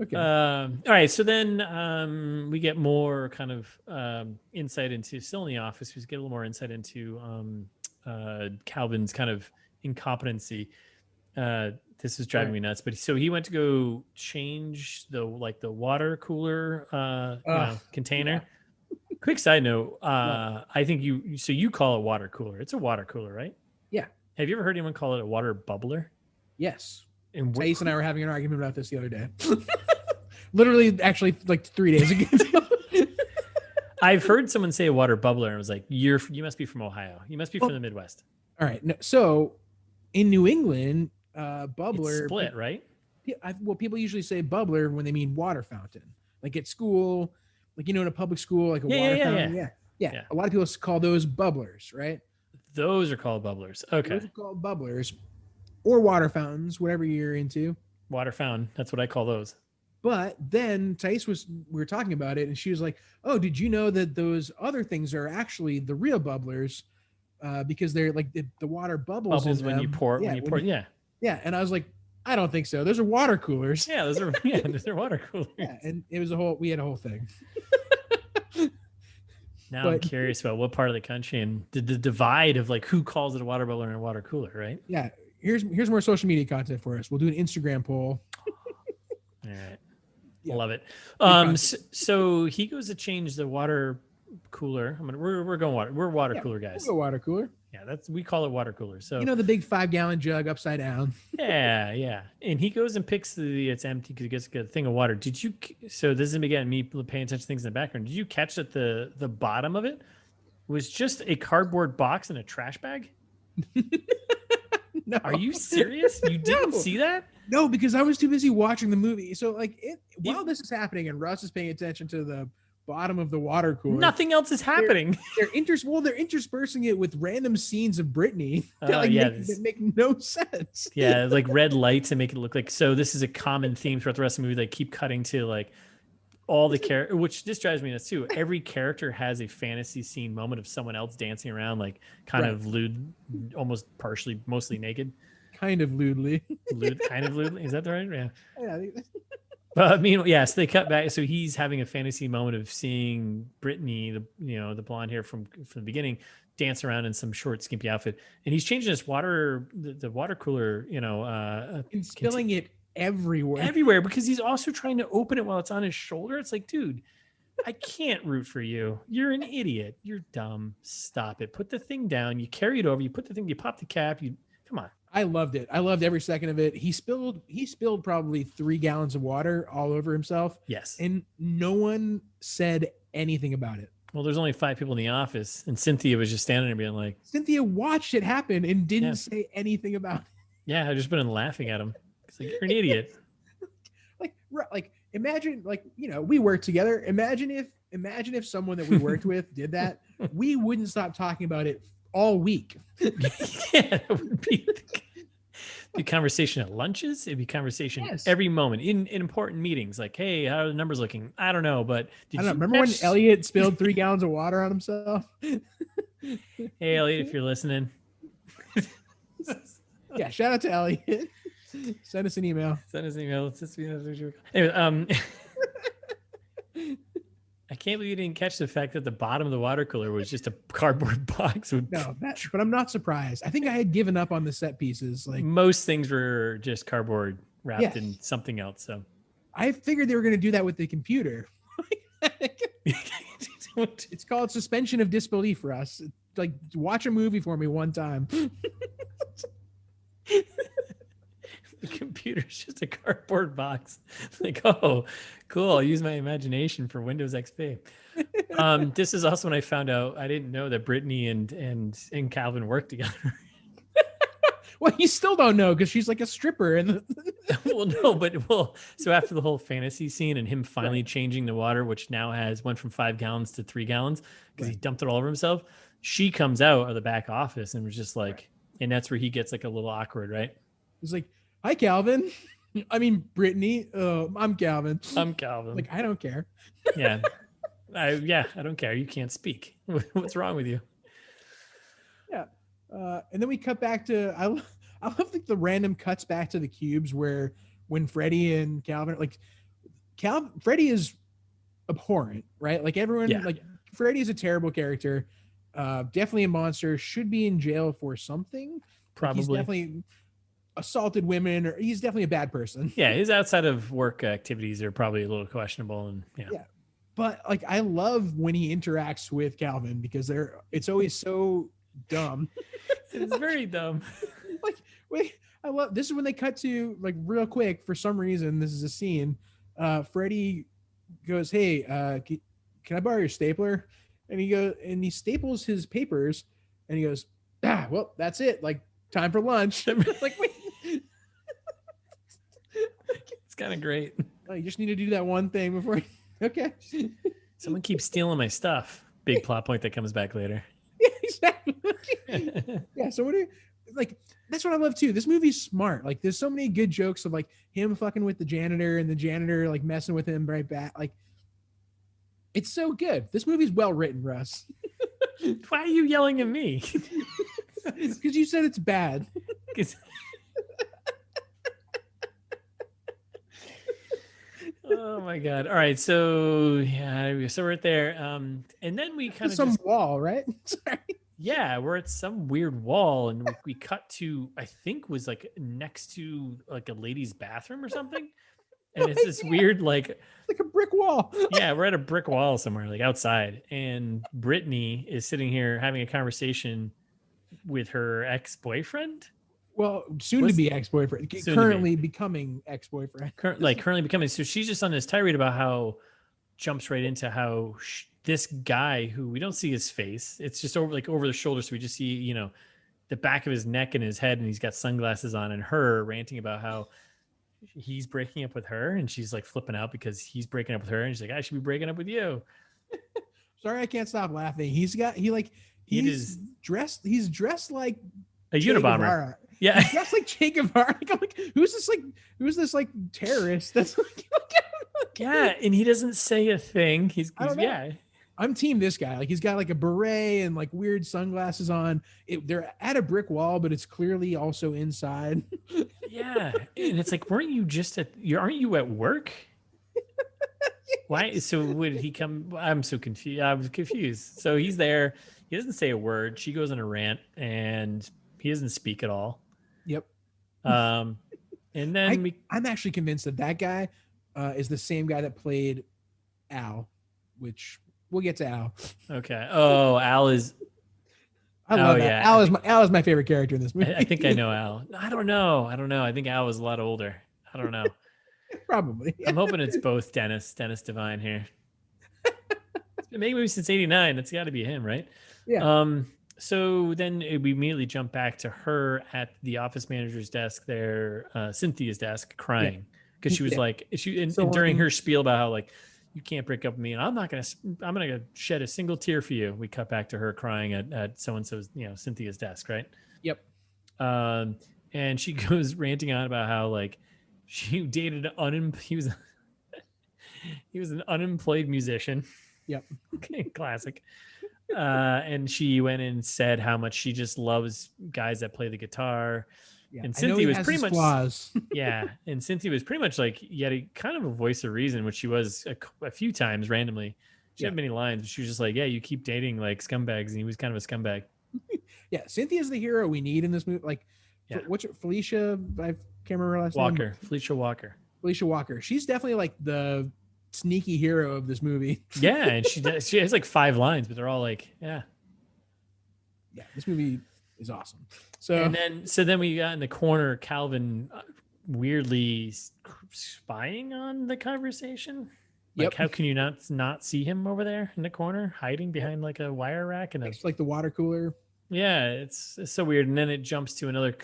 Okay. All right. So then we get more kind of insight into, still in the office, we get a little more insight into Calvin's kind of incompetency. This is driving me nuts, but so he went to go change the water cooler container. Yeah. Quick side note, I think you call it water cooler. It's a water cooler, right? Yeah. Have you ever heard anyone call it a water bubbler? Yes. And Thais and I were having an argument about this the other day. Literally, actually, like 3 days ago. I've heard someone say a water bubbler, and I was like, you must be from Ohio. You must be from the Midwest. All right. No, so in New England, bubbler. It's split, right? Yeah. People usually say bubbler when they mean water fountain. Like at school, like, in a public school, like a water fountain. Yeah. A lot of people call those bubblers, right? Those are called bubblers. Okay. Those are called bubblers or water fountains, whatever you're into. Water fountain. That's what I call those. But then Thais we were talking about it, and she was like, oh, did you know that those other things are actually the real bubblers? Because they're like the water bubbles in when them. you pour. Yeah. Yeah. And I was like, I don't think so. Those are water coolers. Yeah, those are water coolers. Yeah, and it was we had a whole thing. Now I'm curious about what part of the country and the divide of like who calls it a water bubbler and a water cooler, right? Yeah. Here's more social media content for us. We'll do an Instagram poll. All right. Yeah. Love it. So he goes to change the water cooler. We're going water. We're water cooler guys. We'll go water cooler. Yeah, we call it water cooler. So the big 5-gallon jug upside down. Yeah. And he goes and picks it's empty because he gets a thing of water. So this is again me paying attention to things in the background. Did you catch that the bottom of it was just a cardboard box and a trash bag? No. Are you serious? You didn't see that? No, because I was too busy watching the movie. So while this is happening and Russ is paying attention to the bottom of the water cooler, nothing else is happening. They're interspersing it with random scenes of Britney that make no sense. Yeah, like red lights and make it look like. So this is a common theme throughout the rest of the movie. They keep cutting to like all the character, which this drives me nuts too. Every character has a fantasy scene moment of someone else dancing around, like kind of lewd, almost partially, mostly naked. Kind of lewdly. Kind of lewdly. Is that the right? Yeah. But meanwhile, so they cut back. So he's having a fantasy moment of seeing Brittany, the blonde hair from the beginning, dance around in some short, skimpy outfit, and he's changing his the water cooler, and spilling it everywhere because he's also trying to open it while it's on his shoulder. It's like, dude, I can't root for you. You're an idiot. You're dumb. Stop it. Put the thing down. You carry it over. You put the thing. You pop the cap. Come on. I loved it. I loved every second of it. He spilled probably 3 gallons of water all over himself. Yes. And no one said anything about it. Well, there's only 5 people in the office, and Cynthia was just standing there being like... Cynthia watched it happen and didn't say anything about it. Yeah, I've just been laughing at him. It's like, you're an idiot. like imagine, we work together. Imagine if someone that we worked with did that. We wouldn't stop talking about it all week. Yeah, it would be conversation at lunches. It'd be conversation every moment in important meetings. Like, hey, how are the numbers looking? I don't know, but remember when Elliot spilled 3 gallons of water on himself? Hey, Elliot, if you're listening. Yeah, shout out to Elliot. Send us an email. Anyway, can't believe you didn't catch the fact that the bottom of the water cooler was just a cardboard box with but I'm not surprised. I think I had given up on the set pieces. Like most things were just cardboard wrapped Yes. in something else. So I figured they were going to do that with the computer. It's called suspension of disbelief for us. Like, watch a movie for me one time. The computer's just a cardboard box. Like, oh, cool. I'll use my imagination for Windows XP. This is also when I found out, I didn't know that Brittany and Calvin worked together. Well, you still don't know because she's like a stripper. Well, no, but so after the whole fantasy scene and him finally changing the water, which now went from 5 gallons to 3 gallons because he dumped it all over himself, she comes out of the back office and was just like, and that's where he gets like a little awkward, right? He's like, hi, Calvin. I mean, Brittany. I'm Calvin. I'm Calvin. Like, I don't care. Yeah. I don't care. You can't speak. What's wrong with you? Yeah. And then we cut back to, I love like the random cuts back to the cubes where when Freddie and Calvin, like Freddie is abhorrent, right? Like everyone, like Freddie is a terrible character. Definitely a monster, should be in jail for something. Probably. Like he's definitely assaulted women, or he's definitely a bad person. Yeah. His outside of work activities are probably a little questionable. And yeah. But like, I love when he interacts with Calvin because it's always so dumb. It's very dumb. Like, wait, I love this is when they cut to, like, real quick, for some reason, this is a scene. Freddie goes, hey, can I borrow your stapler? And he staples his papers and he goes, well, that's it. Like, time for lunch. Like, wait. It's kind of great. Oh, you just need to do that one thing before. Okay. Someone keeps stealing my stuff. Big plot point that comes back later. Yeah, exactly. Yeah. So that's what I love too. This movie's smart. Like, there's so many good jokes of like him fucking with the janitor and the janitor like messing with him right back. Like, it's so good. This movie's well written, Russ. Why are you yelling at me? Because you said it's bad. Oh my God. All right. So we're at there. And then we kind of some wall, right? Sorry. Yeah, we're at some weird wall, and we cut to, I think was like next to like a lady's bathroom or something. And it's this weird, like a brick wall. Yeah, we're at a brick wall somewhere, like outside. And Brittany is sitting here having a conversation with her ex-boyfriend. Well, soon to be ex-boyfriend, currently becoming ex-boyfriend. Currently becoming. So she's just on this tirade about how jumps right into how this guy, who we don't see his face, it's just over the shoulder. So we just see, the back of his neck and his head, and he's got sunglasses on, and her ranting about how he's breaking up with her, and she's like flipping out because he's breaking up with her, and she's like, I should be breaking up with you. Sorry, I can't stop laughing. He's dressed like a Unabomber. Yeah, he's dressed like Che Guevara. I'm like, who's this terrorist? That's like yeah, and he doesn't say a thing. He's I'm team this guy. Like, he's got like a beret and like weird sunglasses on. They're at a brick wall, but it's clearly also inside. Yeah, and it's like, aren't you at work? Why? So would he come? I'm so confused. I was confused. So he's there. He doesn't say a word. She goes on a rant, and he doesn't speak at all. Yep. And then I'm actually convinced that guy is the same guy that played Al, which we'll get to Al. Okay. Oh, Al is. I love that. Yeah. Al is my favorite character in this movie. I think I know Al. I don't know. I think Al was a lot older. I don't know. Probably. I'm hoping it's both Dennis Devine here. Maybe since '89. That's got to be him, right? Yeah. So then we immediately jump back to her at the office manager's desk there, Cynthia's desk, crying because she was like, during her spiel about how like, you can't break up with me, and I'm gonna shed a single tear for you. We cut back to her crying at so-and-so's, Cynthia's desk, right? Yep. And she goes ranting on about how like she dated he was an unemployed musician. Yep. Okay, classic. And she went and said how much she just loves guys that play the guitar. Yeah, and Cynthia was pretty much flaws. Yeah, and Cynthia was pretty much like, kind of a voice of reason, which she was a few times randomly. She had many lines, but she was just like, yeah, you keep dating like scumbags, and he was kind of a scumbag. Yeah, Cynthia's the hero we need in this movie. Like, what's it, Felicia? I can't remember her last name. Felicia Walker. Felicia Walker. She's definitely like the sneaky hero of this movie. Yeah, and she has like 5 lines, but they're all like, yeah. This movie is awesome. So then we got in the corner, Calvin weirdly spying on the conversation. Like, how can you not see him over there in the corner, hiding behind like a wire rack and it's like the water cooler. Yeah, it's so weird. And then it jumps to another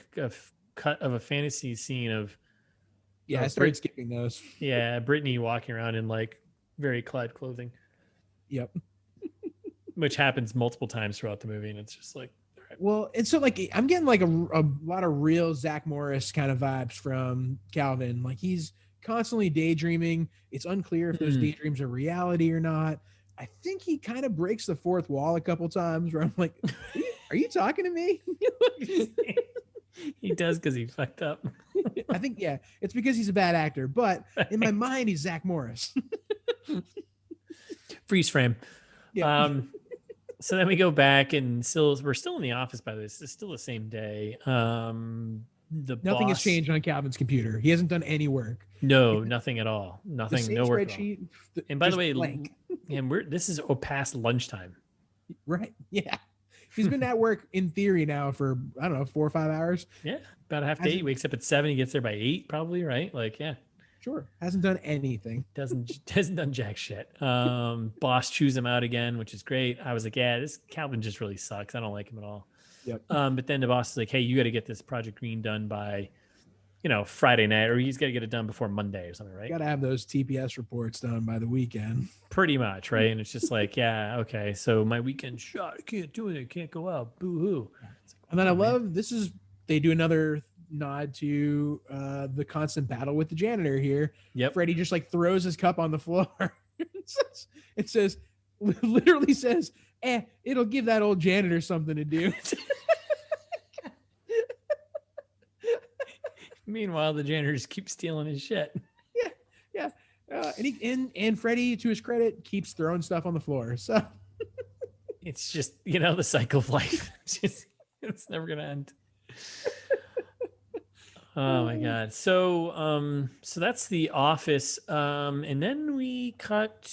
cut of a fantasy scene of I started skipping those. Yeah, Brittany walking around in like very clad clothing. Yep. Which happens multiple times throughout the movie, and it's just like, well, and so like I'm getting like a lot of real Zach Morris kind of vibes from Calvin. Like, he's constantly daydreaming. It's unclear if those daydreams are reality or not. I think he kind of breaks the fourth wall a couple times where I'm like, are you talking to me? He does, because he fucked up. I think, it's because he's a bad actor, but in my mind, he's Zach Morris. Freeze frame. Yeah. So then we go back, and we're still in the office by this. It's still the same day. Nothing has changed on Calvin's computer. He hasn't done any work. No, nothing at all. Nothing. No work. Spreadsheet. And by the way, and this is past lunchtime. Right. Yeah. He's been at work in theory now for, I don't know, 4 or 5 hours. Yeah. About a half day. He wakes up at 7. He gets there by 8, probably. Right. Like, yeah. Sure. Hasn't done anything. Hasn't done jack shit. Boss chews him out again, which is great. I was like, yeah, this Calvin just really sucks. I don't like him at all. Yep. But then the boss is like, hey, you got to get this Project Green done by, Friday night, or he's got to get it done before Monday or something, right? Got to have those TPS reports done by the weekend. Pretty much, right? And it's just like, yeah, okay. So my weekend shot, I can't do it. I can't go out. Boo hoo. And then I love, they do another nod to the constant battle with the janitor here. Yep. Freddie just like throws his cup on the floor. It says, literally says, it'll give that old janitor something to do. Meanwhile, the janitor just keeps stealing his shit. Yeah. And Freddie, to his credit, keeps throwing stuff on the floor. So it's just, the cycle of life. It's never gonna end. Oh my God. So that's The Office. And then we cut.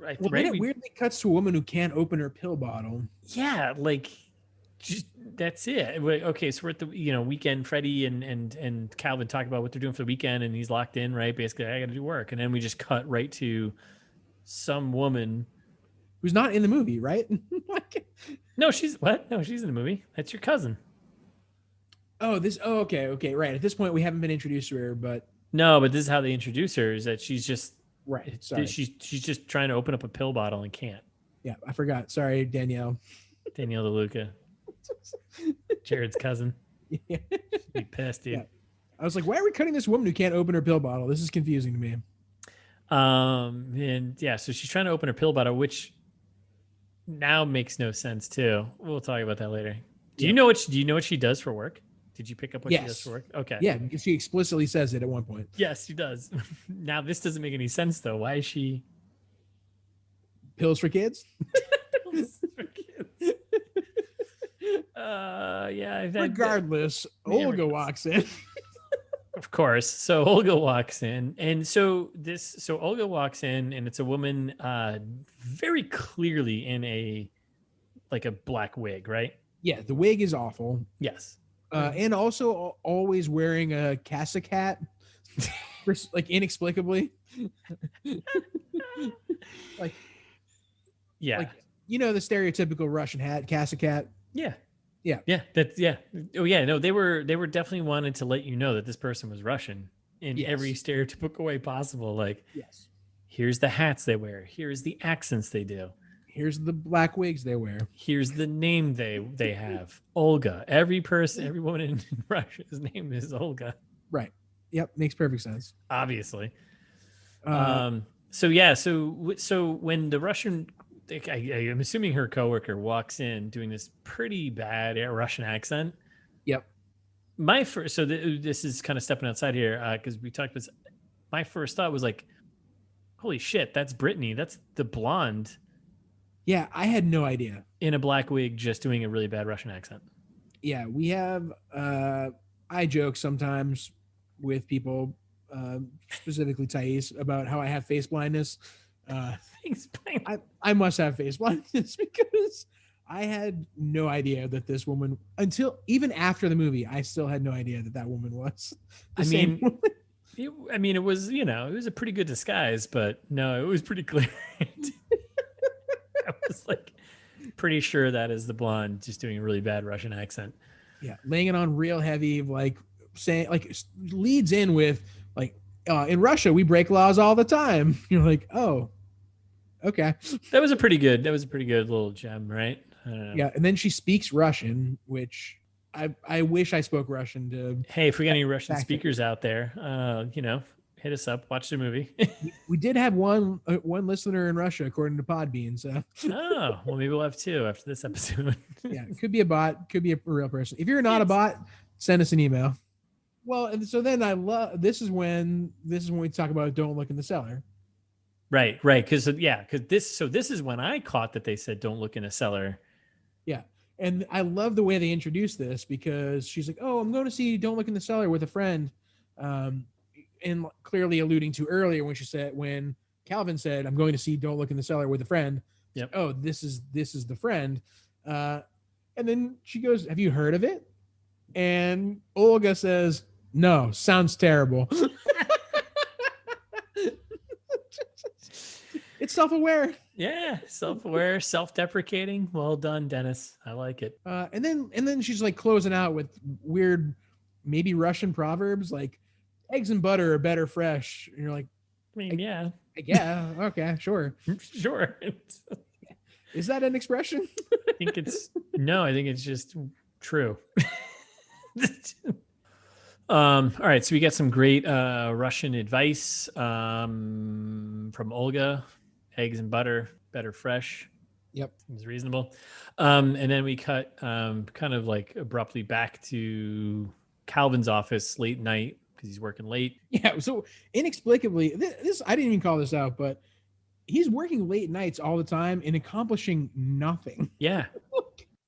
It weirdly cuts to a woman who can't open her pill bottle. Yeah, like, just that's it. Okay, so we're at the weekend. Freddie and Calvin talk about what they're doing for the weekend, and he's locked in, right? Basically, I got to do work, and then we just cut right to some woman who's not in the movie, right? No, she's what? No, she's in the movie. That's your cousin. Okay, right. At this point, we haven't been introduced to her, but this is how they introduce her: is that she's just right. Sorry, she's just trying to open up a pill bottle and can't. Yeah, I forgot. Sorry, Danielle. Danielle to Luca. Jared's cousin. Yeah. She'd be pissed, dude. Yeah. I was like, why are we cutting this woman who can't open her pill bottle? This is confusing to me. So she's trying to open her pill bottle, which now makes no sense too. We'll talk about that later. Do you know what she does for work? Did you pick up what she does for work? Okay. Yeah, because she explicitly says it at one point. Yes, she does. Now this doesn't make any sense though. Why is she pills for kids? Pills for kids. Regardless, Olga walks in. Of course. So Olga walks in, and so Olga walks in, and it's a woman, very clearly in a black wig, right? Yeah, the wig is awful. Yes. And also always wearing a cassock hat, inexplicably. Yeah. The stereotypical Russian hat, cassock hat. Yeah. Yeah. Yeah. Oh yeah. No, they were definitely wanted to let you know that this person was Russian in every stereotypical way possible. Like, yes, here's the hats they wear. Here's the accents they do. Here's the black wigs they wear. Here's the name they have. Olga. Every woman in Russia's name is Olga. Right. Yep. Makes perfect sense. Obviously. So when the Russian, I'm assuming her coworker walks in doing this pretty bad Russian accent. Yep. This is kind of stepping outside here because we talked about this. My first thought was like, holy shit, that's Brittany. That's the blonde Yeah, I had no idea. in a black wig just doing a really bad Russian accent. Yeah, we have. I joke sometimes with people, specifically Thais, about how I have face blindness. Thanks, I must have face blindness because I had no idea that this woman, until even after the movie, I still had no idea that that woman was the same woman. It was, it was a pretty good disguise, but no, it was pretty clear. I was like pretty sure that is the blonde just doing a really bad Russian accent. Yeah, laying it on real heavy, like saying, like leads in with like, in Russia we break laws all the time. You're like, oh, okay. That was a pretty good little gem, right? Yeah, and then she speaks Russian, which I wish I spoke Russian to. Hey, if we got any Russian speakers out there, hit us up. Watch the movie. We did have one listener in Russia, according to Podbean. So. Oh, well, maybe we'll have two after this episode. Yeah, it could be a bot, could be a real person. If you're not a bot, send us an email. Well, and so then this is when we talk about don't look in the cellar. Right. Because this is when I caught that they said don't look in a cellar. Yeah. And I love the way they introduced this because she's like, oh, I'm going to see Don't Look in the Cellar with a friend. And clearly alluding to earlier when Calvin said, I'm going to see Don't Look in the Cellar with a friend. Yep. Oh, this is the friend. And then she goes, have you heard of it? And Olga says, no, sounds terrible. It's self-aware. Yeah, self-aware, self-deprecating. Well done, Dennis. I like it. And then she's like closing out with weird, maybe Russian proverbs like eggs and butter are better fresh. And you're like, yeah. Okay, sure. Sure. Is that an expression? I think it's just true. All right, so we got some great Russian advice from Olga. Eggs and butter, better fresh. Yep. Seems reasonable. And then we cut kind of like abruptly back to Calvin's office late night because he's working late. Yeah. So inexplicably, this I didn't even call this out, but he's working late nights all the time and accomplishing nothing. Yeah.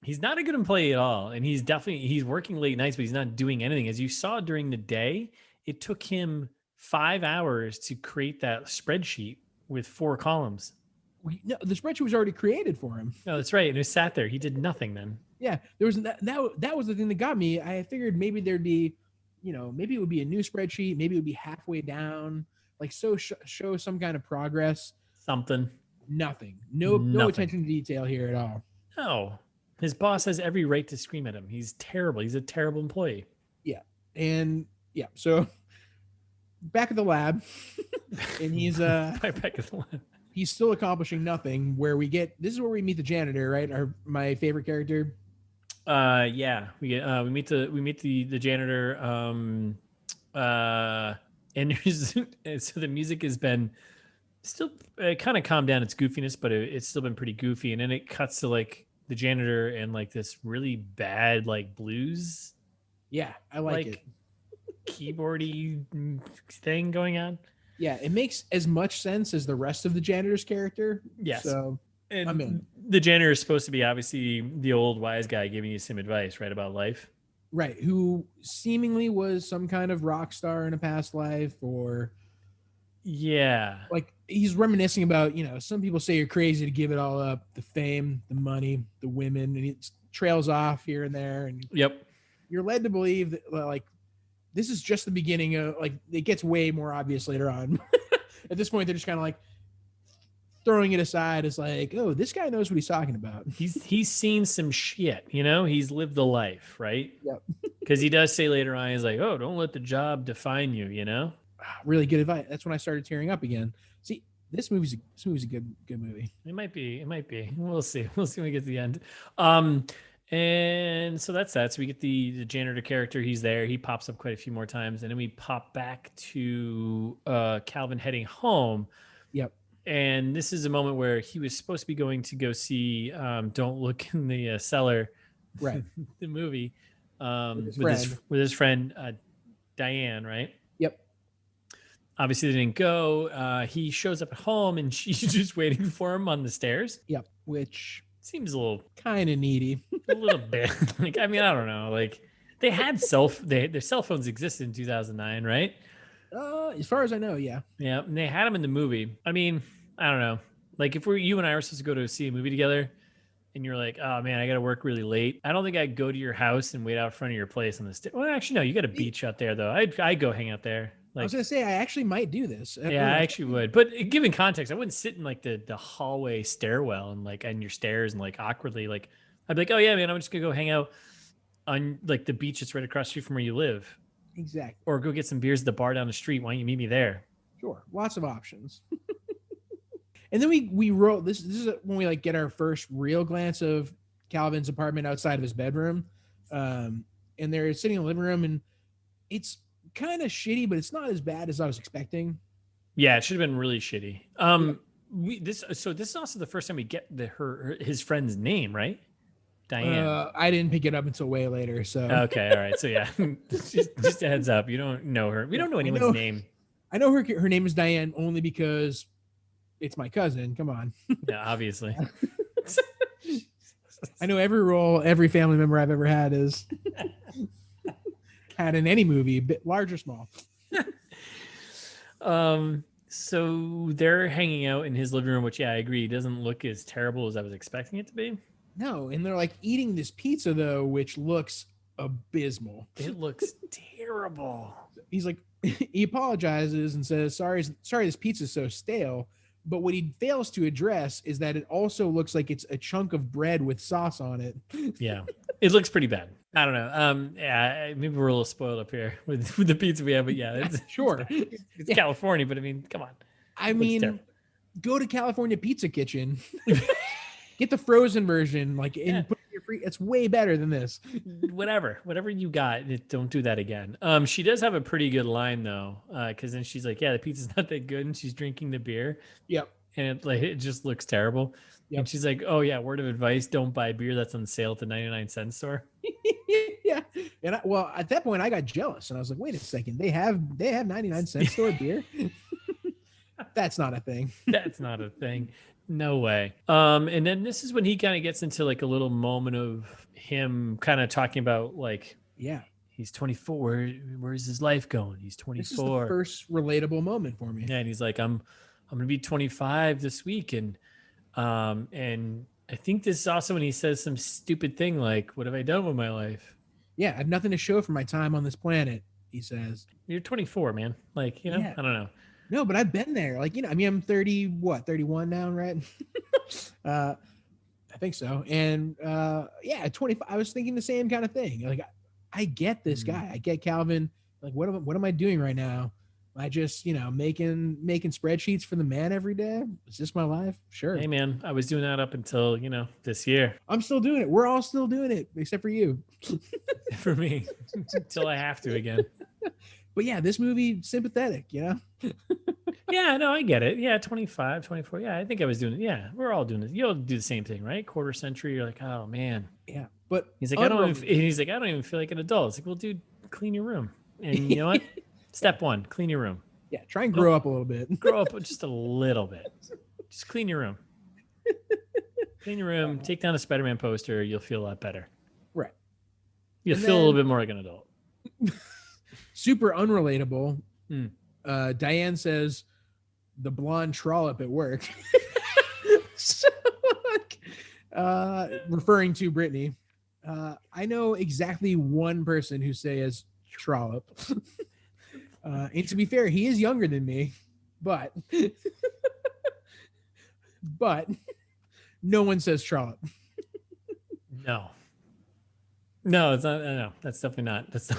He's not a good employee at all. And he's working late nights, but he's not doing anything. As you saw during the day, it took him 5 hours to create that spreadsheet with 4 columns. No, the spreadsheet was already created for him. No, that's right. And it sat there. He did nothing then. Yeah, there was that was the thing that got me. I figured maybe there'd be, maybe it would be a new spreadsheet. Maybe it would be halfway down, like show some kind of progress. Something. Nothing. No attention to detail here at all. No. His boss has every right to scream at him. He's terrible. He's a terrible employee. Yeah. And yeah, so back at the lab and he's back at the lab. He's still accomplishing nothing. This is where we meet the janitor, right? My favorite character. Yeah. We meet the janitor. And so the music has been still kind of calmed down its goofiness, but it's still been pretty goofy. And then it cuts to like the janitor and like this really bad like blues. Yeah, I like it. Keyboardy thing going on. Yeah, it makes as much sense as the rest of the janitor's character. Yes. So and I'm in. The janitor is supposed to be obviously the old wise guy giving you some advice, right, about life. Right, who seemingly was some kind of rock star in a past life, or like he's reminiscing about, some people say you're crazy to give it all up, the fame, the money, the women, and it trails off here and there, and you're led to believe that like this is just the beginning of, like, it gets way more obvious later on. At this point, they're just kind of like throwing it aside as like, oh, this guy knows what he's talking about. He's seen some shit, he's lived the life, right? Yep. Because he does say later on, he's like, oh, don't let the job define you, Really good advice. That's when I started tearing up again. See, this movie's a good movie. It might be. We'll see. We'll see when we get to the end. And so that's that. So we get the janitor character. He's there. He pops up quite a few more times. And then we pop back to Calvin heading home. Yep. And this is a moment where he was supposed to be going to go see Don't Look in the Cellar. Right. The movie. With his with his friend, Diane, right? Yep. obviously they didn't go. He shows up at home and she's just waiting for him on the stairs. Yep. Which seems a little kind of needy. A little bit. Like, I mean, I don't know. Like, they had their cell phones existed in 2009, right? As far as I know, yeah. Yeah, and they had them in the movie. I mean, I don't know. Like, if you and I were supposed to go to see a movie together, and you're like, oh man, I got to work really late. I don't think I'd go to your house and wait out front of your place on the stairs. Well, actually, no, you got a beach out there though. I'd go hang out there. Like, I was gonna say I actually might do this. Yeah, I actually would. But given context, I wouldn't sit in like the hallway stairwell and like on your stairs and like awkwardly like I'd be like, oh yeah, man, I'm just gonna go hang out on like the beach that's right across the street from where you live. Exactly. Or go get some beers at the bar down the street. Why don't you meet me there? Sure. Lots of options. And then we roll. This is when we like get our first real glance of Calvin's apartment outside of his bedroom. And they're sitting in the living room, and it's kind of shitty, but it's not as bad as I was expecting. Yeah, it should have been really shitty. This is also the first time we get his friend's name, right? Diane. I didn't pick it up until way later. So okay, all right. So yeah, just a heads up. You don't know her. We don't know anyone's name. I know her name is Diane only because it's my cousin. Come on. Yeah, obviously. I know every role every family member I've ever had is had in any movie, large or small. So they're hanging out in his living room, which I agree doesn't look as terrible as I was expecting it to be. No, and they're like eating this pizza though, which looks abysmal. It looks terrible. He's like, he apologizes and says, sorry, this pizza's so stale. But what he fails to address is that it also looks like it's a chunk of bread with sauce on it. Yeah, it looks pretty bad. I don't know. Yeah, maybe we're a little spoiled up here with the pizza we have, but yeah, it's sure. It's California, but I mean, come on. I mean, go to California Pizza Kitchen, get the frozen version, like, and put it in your free. It's way better than this. Whatever you got, don't do that again. She does have a pretty good line though, because then she's like, "Yeah, the pizza's not that good," and she's drinking the beer. Yep. And it just looks terrible. Yep. And she's like, "Oh yeah, word of advice: don't buy beer that's on sale at the 99-cent store." Yeah. And at that point, I got jealous, and I was like, "Wait a second, they have 99-cent store beer? That's not a thing. That's not a thing. No way." And then this is when he kind of gets into like a little moment of him kind of talking about like, yeah, he's 24. Where's his life going? He's 24. This is the first relatable moment for me. Yeah, and he's like, I'm gonna be 25 this week, and I think this is also when he says some stupid thing like, "What have I done with my life?" Yeah, I have nothing to show for my time on this planet. He says, "You're 24, man. Like, I don't know." No, but I've been there. Like, I mean, I'm 31 now, right? I think so. And 25. I was thinking the same kind of thing. Like, I get this guy. I get Calvin. Like, what am I doing right now? Am I just, making spreadsheets for the man every day? Is this my life? Sure. Hey, man, I was doing that up until, this year. I'm still doing it. We're all still doing it, except for you. For me, until I have to again. But yeah, this movie, sympathetic, Yeah, no, I get it. Yeah, 25, 24. Yeah, I think I was doing it. Yeah, we're all doing it. You'll do the same thing, right? Quarter century. You're like, oh man. Yeah, but he's like, I don't even feel like an adult. It's like, well, dude, clean your room. And you know what? Step one, clean your room. Yeah, try and grow up a little bit. Grow up just a little bit. Just clean your room. Clean your room. Take down a Spider-Man poster. You'll feel a lot better. Right. You'll feel a little bit more like an adult. Super unrelatable. Diane says the blonde trollop at work. So, referring to Brittany. I know exactly one person who says trollop. And to be fair, he is younger than me, but no one says trollop. No, it's not. No, that's definitely not. That's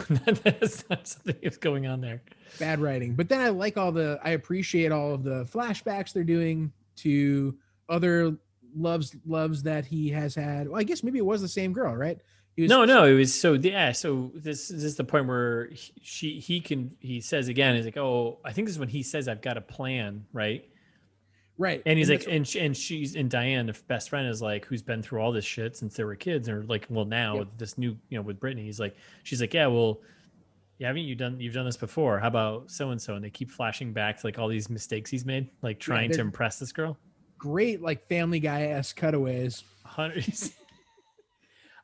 not something that's going on there. Bad writing. But then I appreciate all of the flashbacks they're doing to other loves that he has had. Well, I guess maybe it was the same girl, right? It was so this is the point where he says again, he's like, oh, I think this is when he says, I've got a plan, right? Right. And he's like, and Diane, the best friend, is like, who's been through all this shit since they were kids, or like, well, now with this new, with Brittany, she's like, yeah, well, Yeah, haven't you've done this before? How about so and so? And they keep flashing back to like all these mistakes he's made, like trying to impress this girl. Great, like Family Guy-esque cutaways. Hundreds.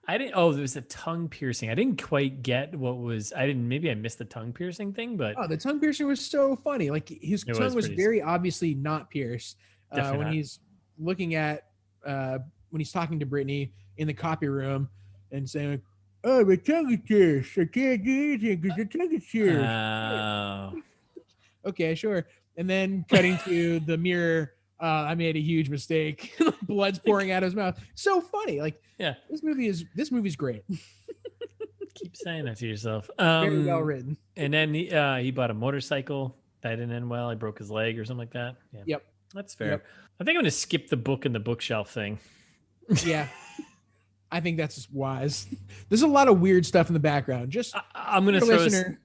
I didn't. Oh, there was a tongue piercing. I didn't quite get what was. I didn't. Maybe I missed the tongue piercing thing, but the tongue piercing was so funny. Like his tongue was very obviously not pierced when he's looking at when he's talking to Brittany in the copy room and saying, "Oh, my tongue is pierced. I can't do anything because the tongue is pierced." Okay, sure. And then cutting to the mirror. I made a huge mistake. Blood's pouring out of his mouth. So funny. Like, yeah, this movie's great. Keep saying that to yourself. Very well written. And then he bought a motorcycle. That didn't end well. He broke his leg or something like that. Yeah. Yep. That's fair. Yep. I think I'm going to skip the book in the bookshelf thing. Yeah. I think that's just wise. There's a lot of weird stuff in the background. Just I'm going to throw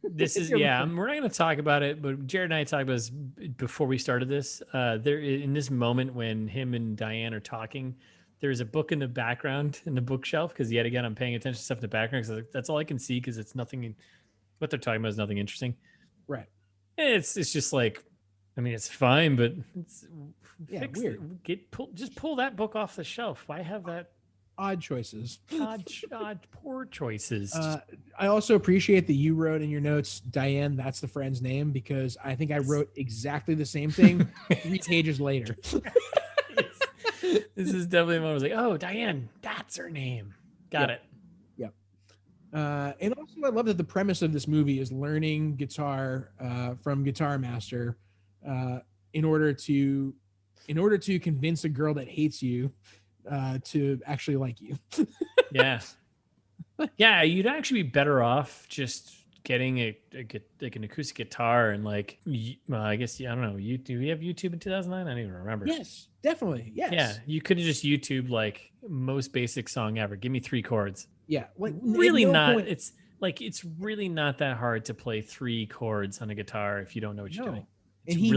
this is we're not going to talk about it, but Jared and I talked about this before we started this. There in this moment when him and Diane are talking, there's a book in the background in the bookshelf because yet again I'm paying attention to stuff in the background because that's all I can see because it's nothing. What they're talking about is nothing interesting. Right. It's just like, I mean, it's fine, but it's weird. Just pull that book off the shelf. Why have that? Odd choices. Poor choices. I also appreciate that you wrote in your notes, Diane, that's the friend's name, because I think I wrote exactly the same thing 3 pages later. This is definitely one I was like, oh, Diane, that's her name. Got it. Yep. And also I love that the premise of this movie is learning guitar from Guitar Master in order to convince a girl that hates you to actually like you. Yeah. You'd actually be better off just getting like an acoustic guitar and like, well, I guess, I don't know. Do we have YouTube in 2009? I don't even remember. Yes, definitely. Yes. Yeah. You could have just YouTube like most basic song ever. Give me 3 chords. Yeah. Like really not. It's like, it's really not that hard to play 3 chords on a guitar if you don't know what you're doing. And he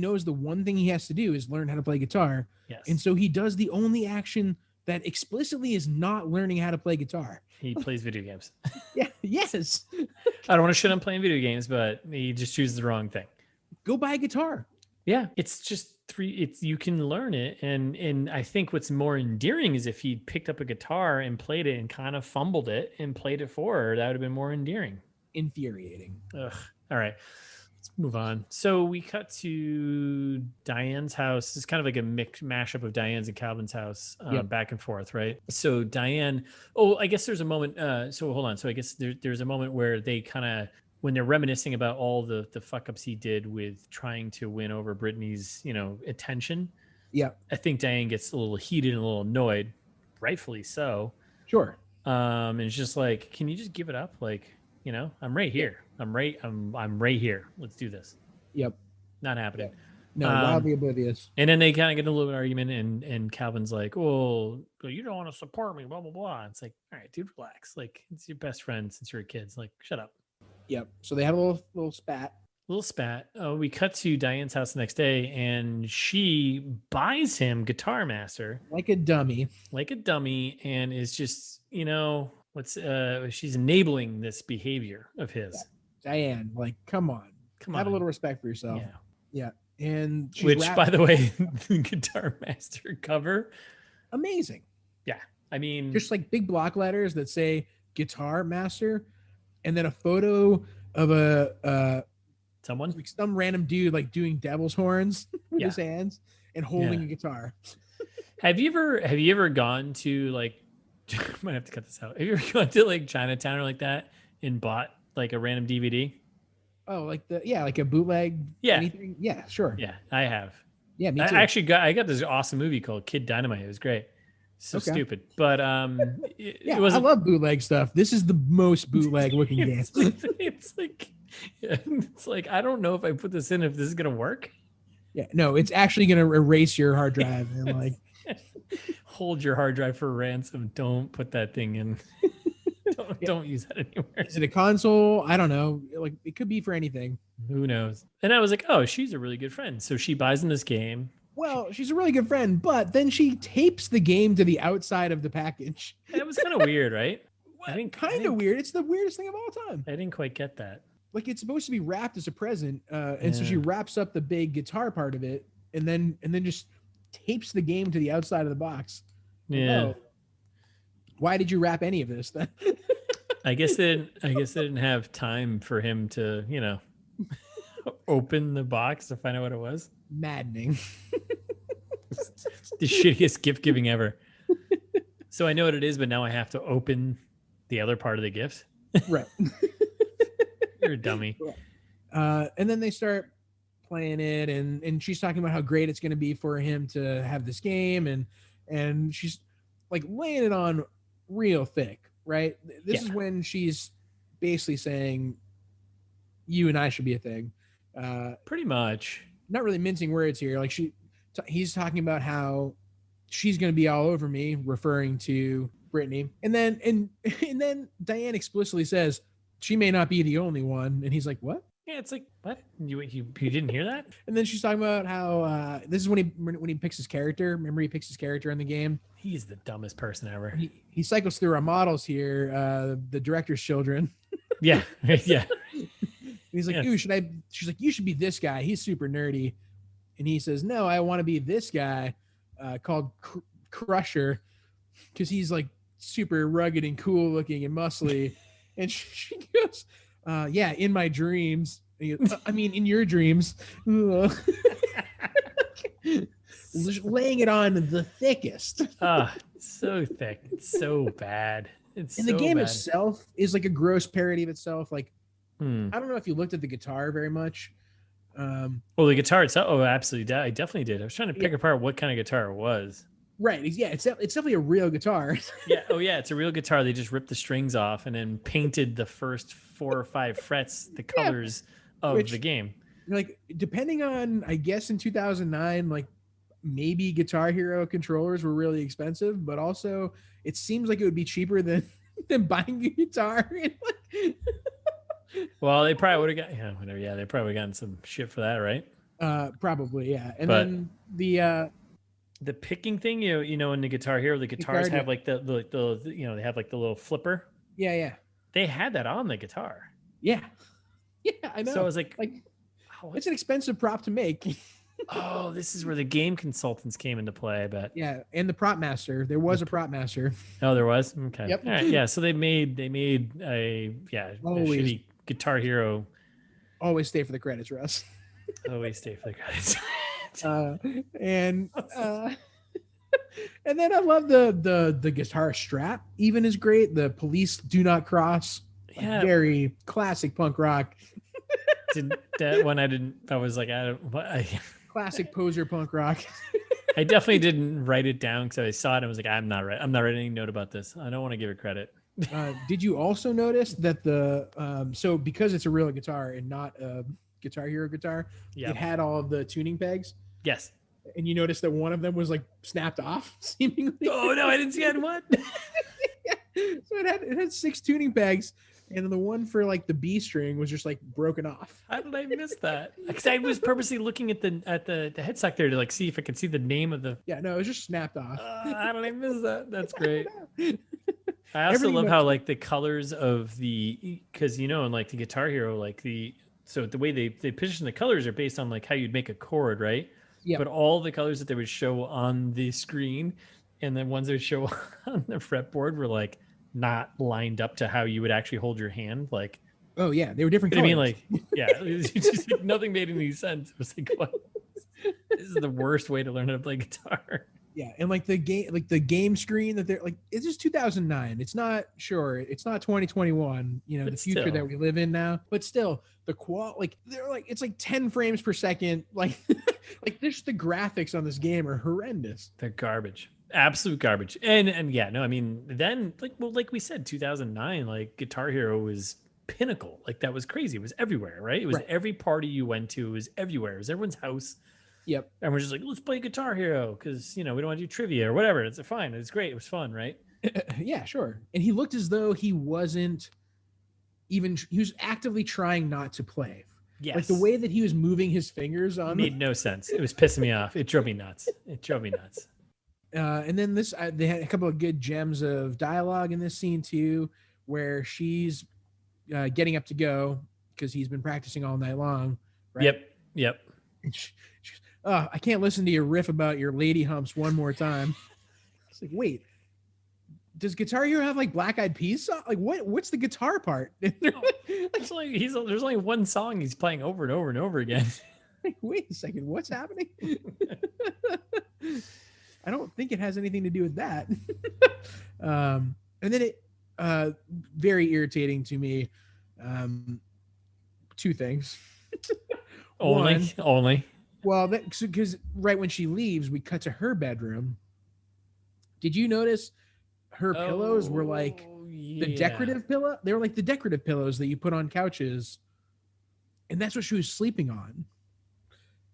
knows the one thing he has to do is learn how to play guitar. Yes. And so he does the only action that explicitly is not learning how to play guitar. He plays video games. Yeah. Yes. I don't want to shit on playing video games, but he just chooses the wrong thing. Go buy a guitar. Yeah. It's just you can learn it. And I think what's more endearing is if he picked up a guitar and played it and kind of fumbled it and played it for her, that would have been more endearing. Infuriating. Ugh. All right. Move on. So we cut to Diane's house. It's kind of like a mashup of Diane's and Calvin's house, back and forth, right? So Diane, I guess there's a moment. So hold on. So I guess there's a moment where they kind of, when they're reminiscing about all the fuck ups he did with trying to win over Brittany's, attention. Yeah. I think Diane gets a little heated and a little annoyed, rightfully so. Sure. And it's just like, can you just give it up? Like, I'm right here. I'm right here. Let's do this. Yep. Not happening. No, wildly oblivious. And then they kind of get a little bit of argument, and Calvin's like, well, you don't want to support me, blah, blah, blah. It's like, all right, dude, relax. Like, it's your best friend since you're a kid. It's like, shut up. Yep. So they have a little spat. We cut to Diane's house the next day, and she buys him Guitar Master. Like a dummy. And is just, she's enabling this behavior of his. Yeah. Diane, like, come on. Have a little respect for yourself. Yeah. And by the way, the Guitar Master cover, amazing. Yeah. I mean, just like big block letters that say Guitar Master, and then a photo of someone, like some random dude like doing devil's horns with his hands and holding a guitar. Have you ever gone to like, might have to cut this out. Have you ever gone to like Chinatown or like that and bought like a random DVD? Oh, like like a bootleg. Yeah. Anything? Yeah, sure. Yeah, I have. Yeah, me too. I got this awesome movie called Kid Dynamite. It was great. So stupid, but it was. I love bootleg stuff. This is the most bootleg looking game. It's like I don't know if I put this in if this is gonna work. Yeah, no, it's actually gonna erase your hard drive and like hold your hard drive for ransom. Don't put that thing in. Don't use that anywhere. Is it a console? I don't know. Like it could be for anything. Who knows? And I was like, oh, she's a really good friend. So she buys in this game. Well, she's a really good friend, but then she tapes the game to the outside of the package. It was kind of weird, right? Kind of weird. It's the weirdest thing of all time. I didn't quite get that. Like it's supposed to be wrapped as a present, and so she wraps up the big guitar part of it, and then just tapes the game to the outside of the box. Yeah. Like, oh, why did you wrap any of this then? I guess they didn't have time for him to, open the box to find out what it was. Maddening. The shittiest gift giving ever. So I know what it is, but now I have to open the other part of the gift. Right. You're a dummy. And then they start playing it, and she's talking about how great it's going to be for him to have this game, and she's like laying it on real thick, right? This is when she's basically saying, you and I should be a thing. Pretty much. Not really mincing words here. Like he's talking about how she's going to be all over me, referring to Brittany. And then Diane explicitly says, she may not be the only one. And he's like, what? Yeah, it's like, what? You didn't hear that? And then she's talking about how this is when he picks his character. Remember, he picks his character in the game. He's the dumbest person ever. He cycles through our models here, the director's children. Yeah, yeah. And he's like, ooh, she's like, you should be this guy. He's super nerdy. And he says, no, I want to be this guy called Crusher, because he's like super rugged and cool looking and muscly. And she goes, yeah, in my dreams. I mean, in your dreams. Laying it on the thickest. So thick. It's so bad. And the game itself is like a gross parody of itself. Like, I don't know if you looked at the guitar very much. Well, the guitar itself, absolutely. I definitely did. I was trying to pick apart what kind of guitar it was. Right. Yeah, it's definitely a real guitar. Yeah. Oh, yeah. It's a real guitar. They just ripped the strings off and then painted the first 4 or 5 frets, the colors of the game. Like, depending on, I guess in 2009, like maybe Guitar Hero controllers were really expensive, but also it seems like it would be cheaper than buying a guitar. Well, they probably would have got whatever. Yeah, they probably gotten some shit for that, right? Probably, yeah. And then the picking thing, in the Guitar Hero, the guitars have like the they have like the little flipper. Yeah. They had that on the guitar. Yeah, I know. So I was like, it's an expensive prop to make. Oh, this is where the game consultants came into play, I bet. Yeah, and the prop master. There was a prop master. Oh, there was? Okay. Yep. All right, yeah, so they made a shitty Guitar Hero. Always stay for the credits, Russ. Always stay for the credits. And then I love the guitar strap. Even is great. The police do not cross. Yeah. Very classic punk rock. That one I was like, classic poser punk rock. I definitely didn't write it down because I saw it and I was like, I'm not writing any note about this. I don't want to give it credit. Did you also notice that so because it's a real guitar and not a Guitar Hero guitar, it had all of the tuning pegs? Yes. And you noticed that one of them was like snapped off, seemingly. Oh no, I didn't see that one. So it had 6 tuning pegs, and then the one for like the B string was just like broken off. How did I miss that? Because I was purposely looking at the headstock there to like see if I could see the name of the. Yeah, no, it was just snapped off. How did I miss that? That's great. I also love how like the colors of because in like the Guitar Hero, like so the way they position the colors are based on like how you'd make a chord, right? Yeah. But all the colors that they would show on the screen and the ones that would show on the fretboard were like not lined up to how you would actually hold your hand. Like, oh yeah, they were different colors. I mean, like, yeah, it was just like, nothing made any sense. It was like, what? This is the worst way to learn how to play guitar. Yeah, and like the game screen that they're like, it's just 2009. It's not 2021. The future that we live in now. But still, the like they're like it's like 10 frames per second. Like, like there's the graphics on this game are horrendous. They're garbage, absolute garbage. And yeah, no, I mean then like we said, 2009, like Guitar Hero was pinnacle. Like that was crazy. It was everywhere, right? It was every party you went to. It was everywhere. It was everyone's house. Yep. And we're just like, let's play Guitar Hero because, we don't want to do trivia or whatever. It's fine. It's great. It was fun, right? Yeah, sure. And he looked as though he wasn't he was actively trying not to play. Yes. Like the way that he was moving his fingers on made no sense. It was pissing me off. It drove me nuts. And then they had a couple of good gems of dialogue in this scene too, where she's getting up to go because he's been practicing all night long, right? Yep. And she's, oh, I can't listen to your riff about your lady humps one more time. It's like, wait, does Guitar Hero have like Black Eyed Peas song? Like what's the guitar part? There's only one song he's playing over and over and over again. Like, wait a second, what's happening? I don't think it has anything to do with that. And then it very irritating to me. Two things. Only. Well, because right when she leaves, we cut to her bedroom. Did you notice her pillows were like the decorative pillow? They were like the decorative pillows that you put on couches, and that's what she was sleeping on.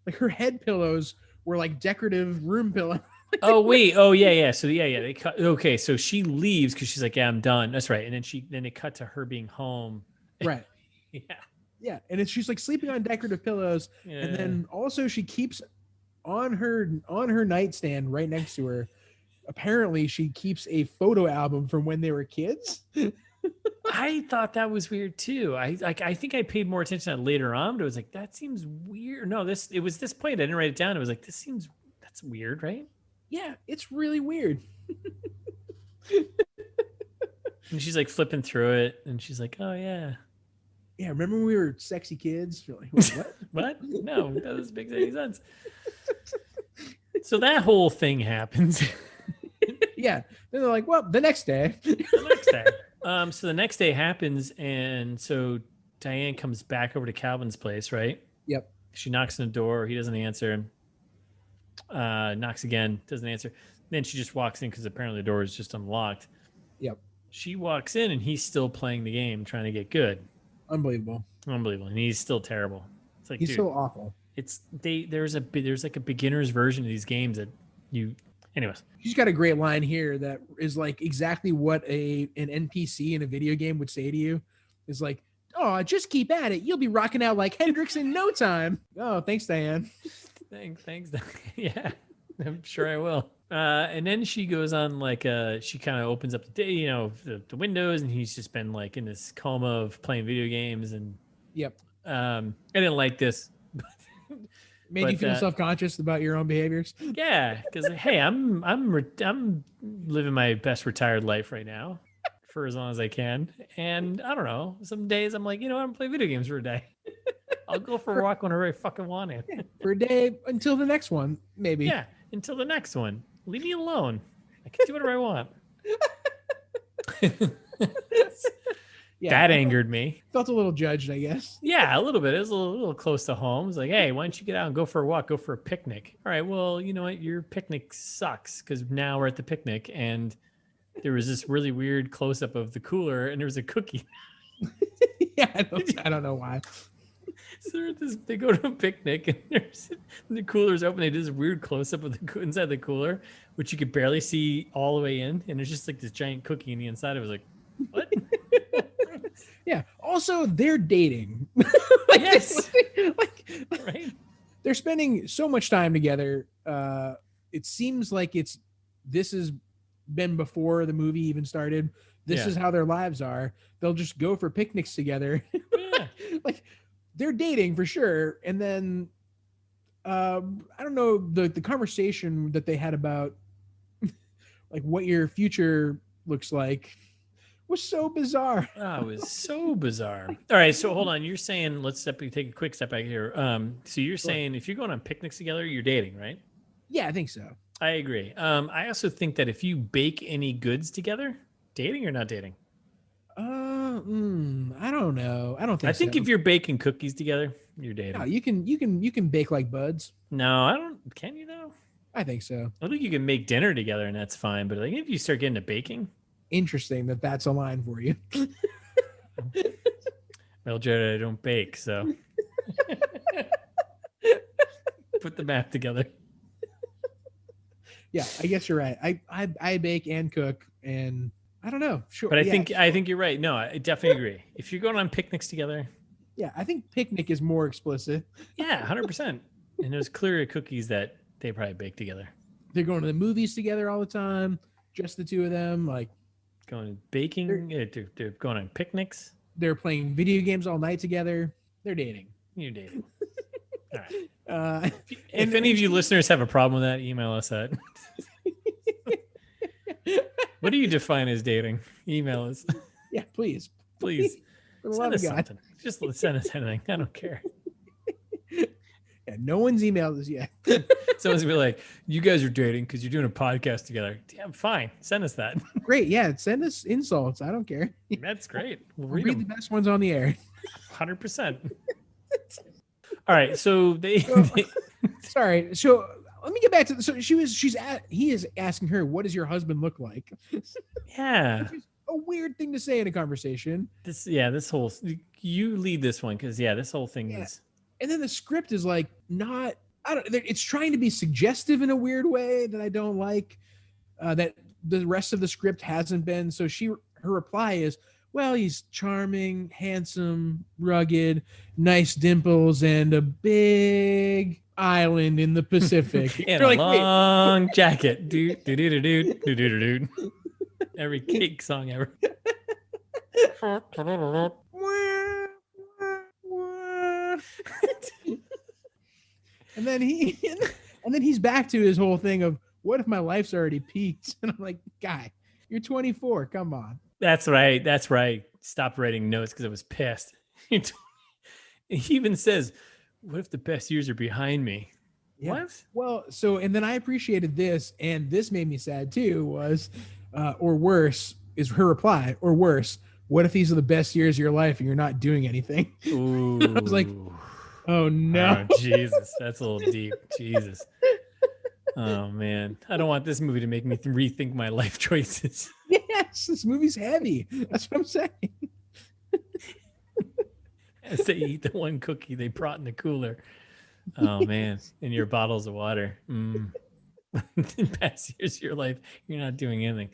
Like her head pillows were like decorative room pillows. Oh wait. Oh yeah. So they cut. Okay, so she leaves because she's like, yeah, I'm done. That's right. And then they cut to her being home. Right. Yeah. And she's like sleeping on decorative pillows, Yeah. and then also she keeps on her nightstand right next to her. Apparently, she keeps a photo album from when they were kids. I thought that was weird too. I think I paid more attention to that later on, but it was like, that seems weird. No, it was this point. I didn't write it down. It was like, that's weird, right? Yeah, it's really weird. And she's like flipping through it, and she's like, oh yeah. Yeah, remember when we were sexy kids? You're like, what? What? No, that doesn't make any sense. So that whole thing happens. Yeah. Then they're like, well, the next day. So the next day happens, and so Diane comes back over to Calvin's place, right? Yep. She knocks on the door. He doesn't answer. Knocks again, doesn't answer. Then she just walks in because apparently the door is just unlocked. Yep. She walks in, and he's still playing the game, trying to get good. Unbelievable. And he's still terrible. It's like, he's dude, so awful. There's like a beginner's version of these games that you. Anyways, she's got a great line here that is like exactly what an NPC in a video game would say to you. Is like, oh, just keep at it. You'll be rocking out like Hendrix in no time. Oh, thanks, Diane. Thanks. Yeah, I'm sure I will. And then she goes on like she kind of opens up the day, the windows, and he's just been like in this coma of playing video games. And yep. I didn't like this. Made you feel self-conscious about your own behaviors? Yeah, because hey, I'm living my best retired life right now for as long as I can, and I don't know. Some days I'm like, I'm gonna play video games for a day. I'll go for a walk whenever I fucking want to. Yeah, for a day until the next one, maybe. Yeah, until the next one. Leave me alone. I can do whatever I want. Yeah, that angered me. Felt a little judged, I guess. Yeah, a little bit. It was a little close to home. It's like, hey, why don't you get out and go for a walk, go for a picnic? All right, well, you know what? Your picnic sucks because now we're at the picnic and there was this really weird close-up of the cooler and there was a cookie. Yeah, I don't know why. So they go to a picnic and the cooler's open. They do this weird close-up of the inside the cooler, which you could barely see all the way in. And there's just like this giant cookie in the inside. It was like, what? Yeah. Also, they're dating. Yes. Right. They're spending so much time together. It seems like this has been before the movie even started. This is how their lives are. They'll just go for picnics together. Yeah. Like they're dating for sure. And then I don't know, the conversation that they had about like what your future looks like was so bizarre. Oh, it was so bizarre. All right, so hold on. You're saying let's take a quick step back here. So you're saying if you're going on picnics together, you're dating, right? Yeah, I think so. I agree. I also think that if you bake any goods together, dating or not dating? I don't know. I don't think. I think if you're baking cookies together, you're dating. No, you can bake like buds. No, I don't. Can you though? I think so. I think you can make dinner together and that's fine. But like if you start getting to baking. Interesting that's a line for you. Well, Jared, I don't bake, so put the math together. Yeah, I guess you're right. I bake and cook, and I don't know. Sure, but I think you're right. No, I definitely agree. If you're going on picnics together, yeah, I think picnic is more explicit. Yeah, 100%. And there's clearly cookies that they probably bake together. They're going to the movies together all the time, just the two of them, like. going baking. They're going on picnics. They're playing video games all night together. They're dating. You're dating. All right. If any of you listeners have a problem with that, email us at. What do you define as dating? Email us. Yeah, please. Please. Send us something. Just send us anything. I don't care. Yeah, no one's emailed us yet. Someone's gonna be like, "You guys are dating because you're doing a podcast together." Yeah, fine. Send us that. Great. Yeah, send us insults. I don't care. That's great. We'll read the best ones on the air. 100%. All right. So Sorry. So let me get back to so he is asking her, "What does your husband look like?" Yeah. Which is a weird thing to say in a conversation. This whole you lead this one because this whole thing is. And then the script is like it's trying to be suggestive in a weird way that I don't like, that the rest of the script hasn't been. So her reply is, well, he's charming, handsome, rugged, nice dimples, and a big island in the Pacific. And a long jacket. Do do do do do do do do. Every cake song ever. And then he's back to his whole thing of, what if my life's already peaked? And I'm like, guy, you're 24. Come on. That's right. Stopped writing notes because I was pissed. He even says, what if the best years are behind me? Yeah. What? Well, and then I appreciated this, and this made me sad too, was, or worse, is her reply, or worse, what if these are the best years of your life and you're not doing anything? Ooh. I was like, oh no. Oh, Jesus. That's a little deep. Jesus. Oh man. I don't want this movie to make me rethink my life choices. Yes, this movie's heavy. That's what I'm saying. As they eat the one cookie they brought in the cooler. Oh man. And your bottles of water. In past years of your life, you're not doing anything.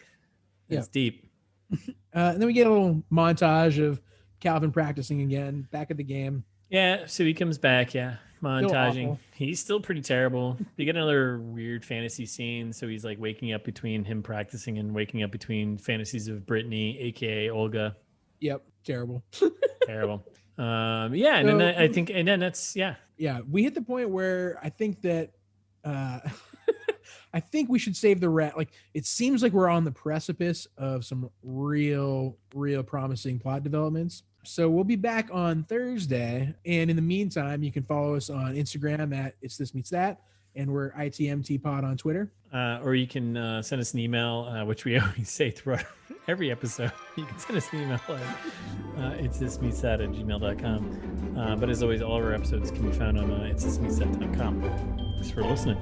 It's deep. And then we get a little montage of Calvin practicing again, back at the game. Yeah, so he comes back, montaging. He's still pretty terrible. You get another weird fantasy scene. So he's like waking up between him practicing and waking up between fantasies of Brittany, aka Olga. Yep, terrible. Terrible. And then I think, and then that's Yeah, we hit the point where I think that I think we should save the rat. Like, it seems like we're on the precipice of some real promising plot developments. So we'll be back on Thursday. And in the meantime, you can follow us on Instagram at It's This Meets That. And we're ITMT Pod on Twitter. Or you can send us an email, which we always say throughout every episode. You can send us an email at itsthismeetsthat@gmail.com. But as always, all of our episodes can be found on itsthismeetsthat.com. Thanks for listening.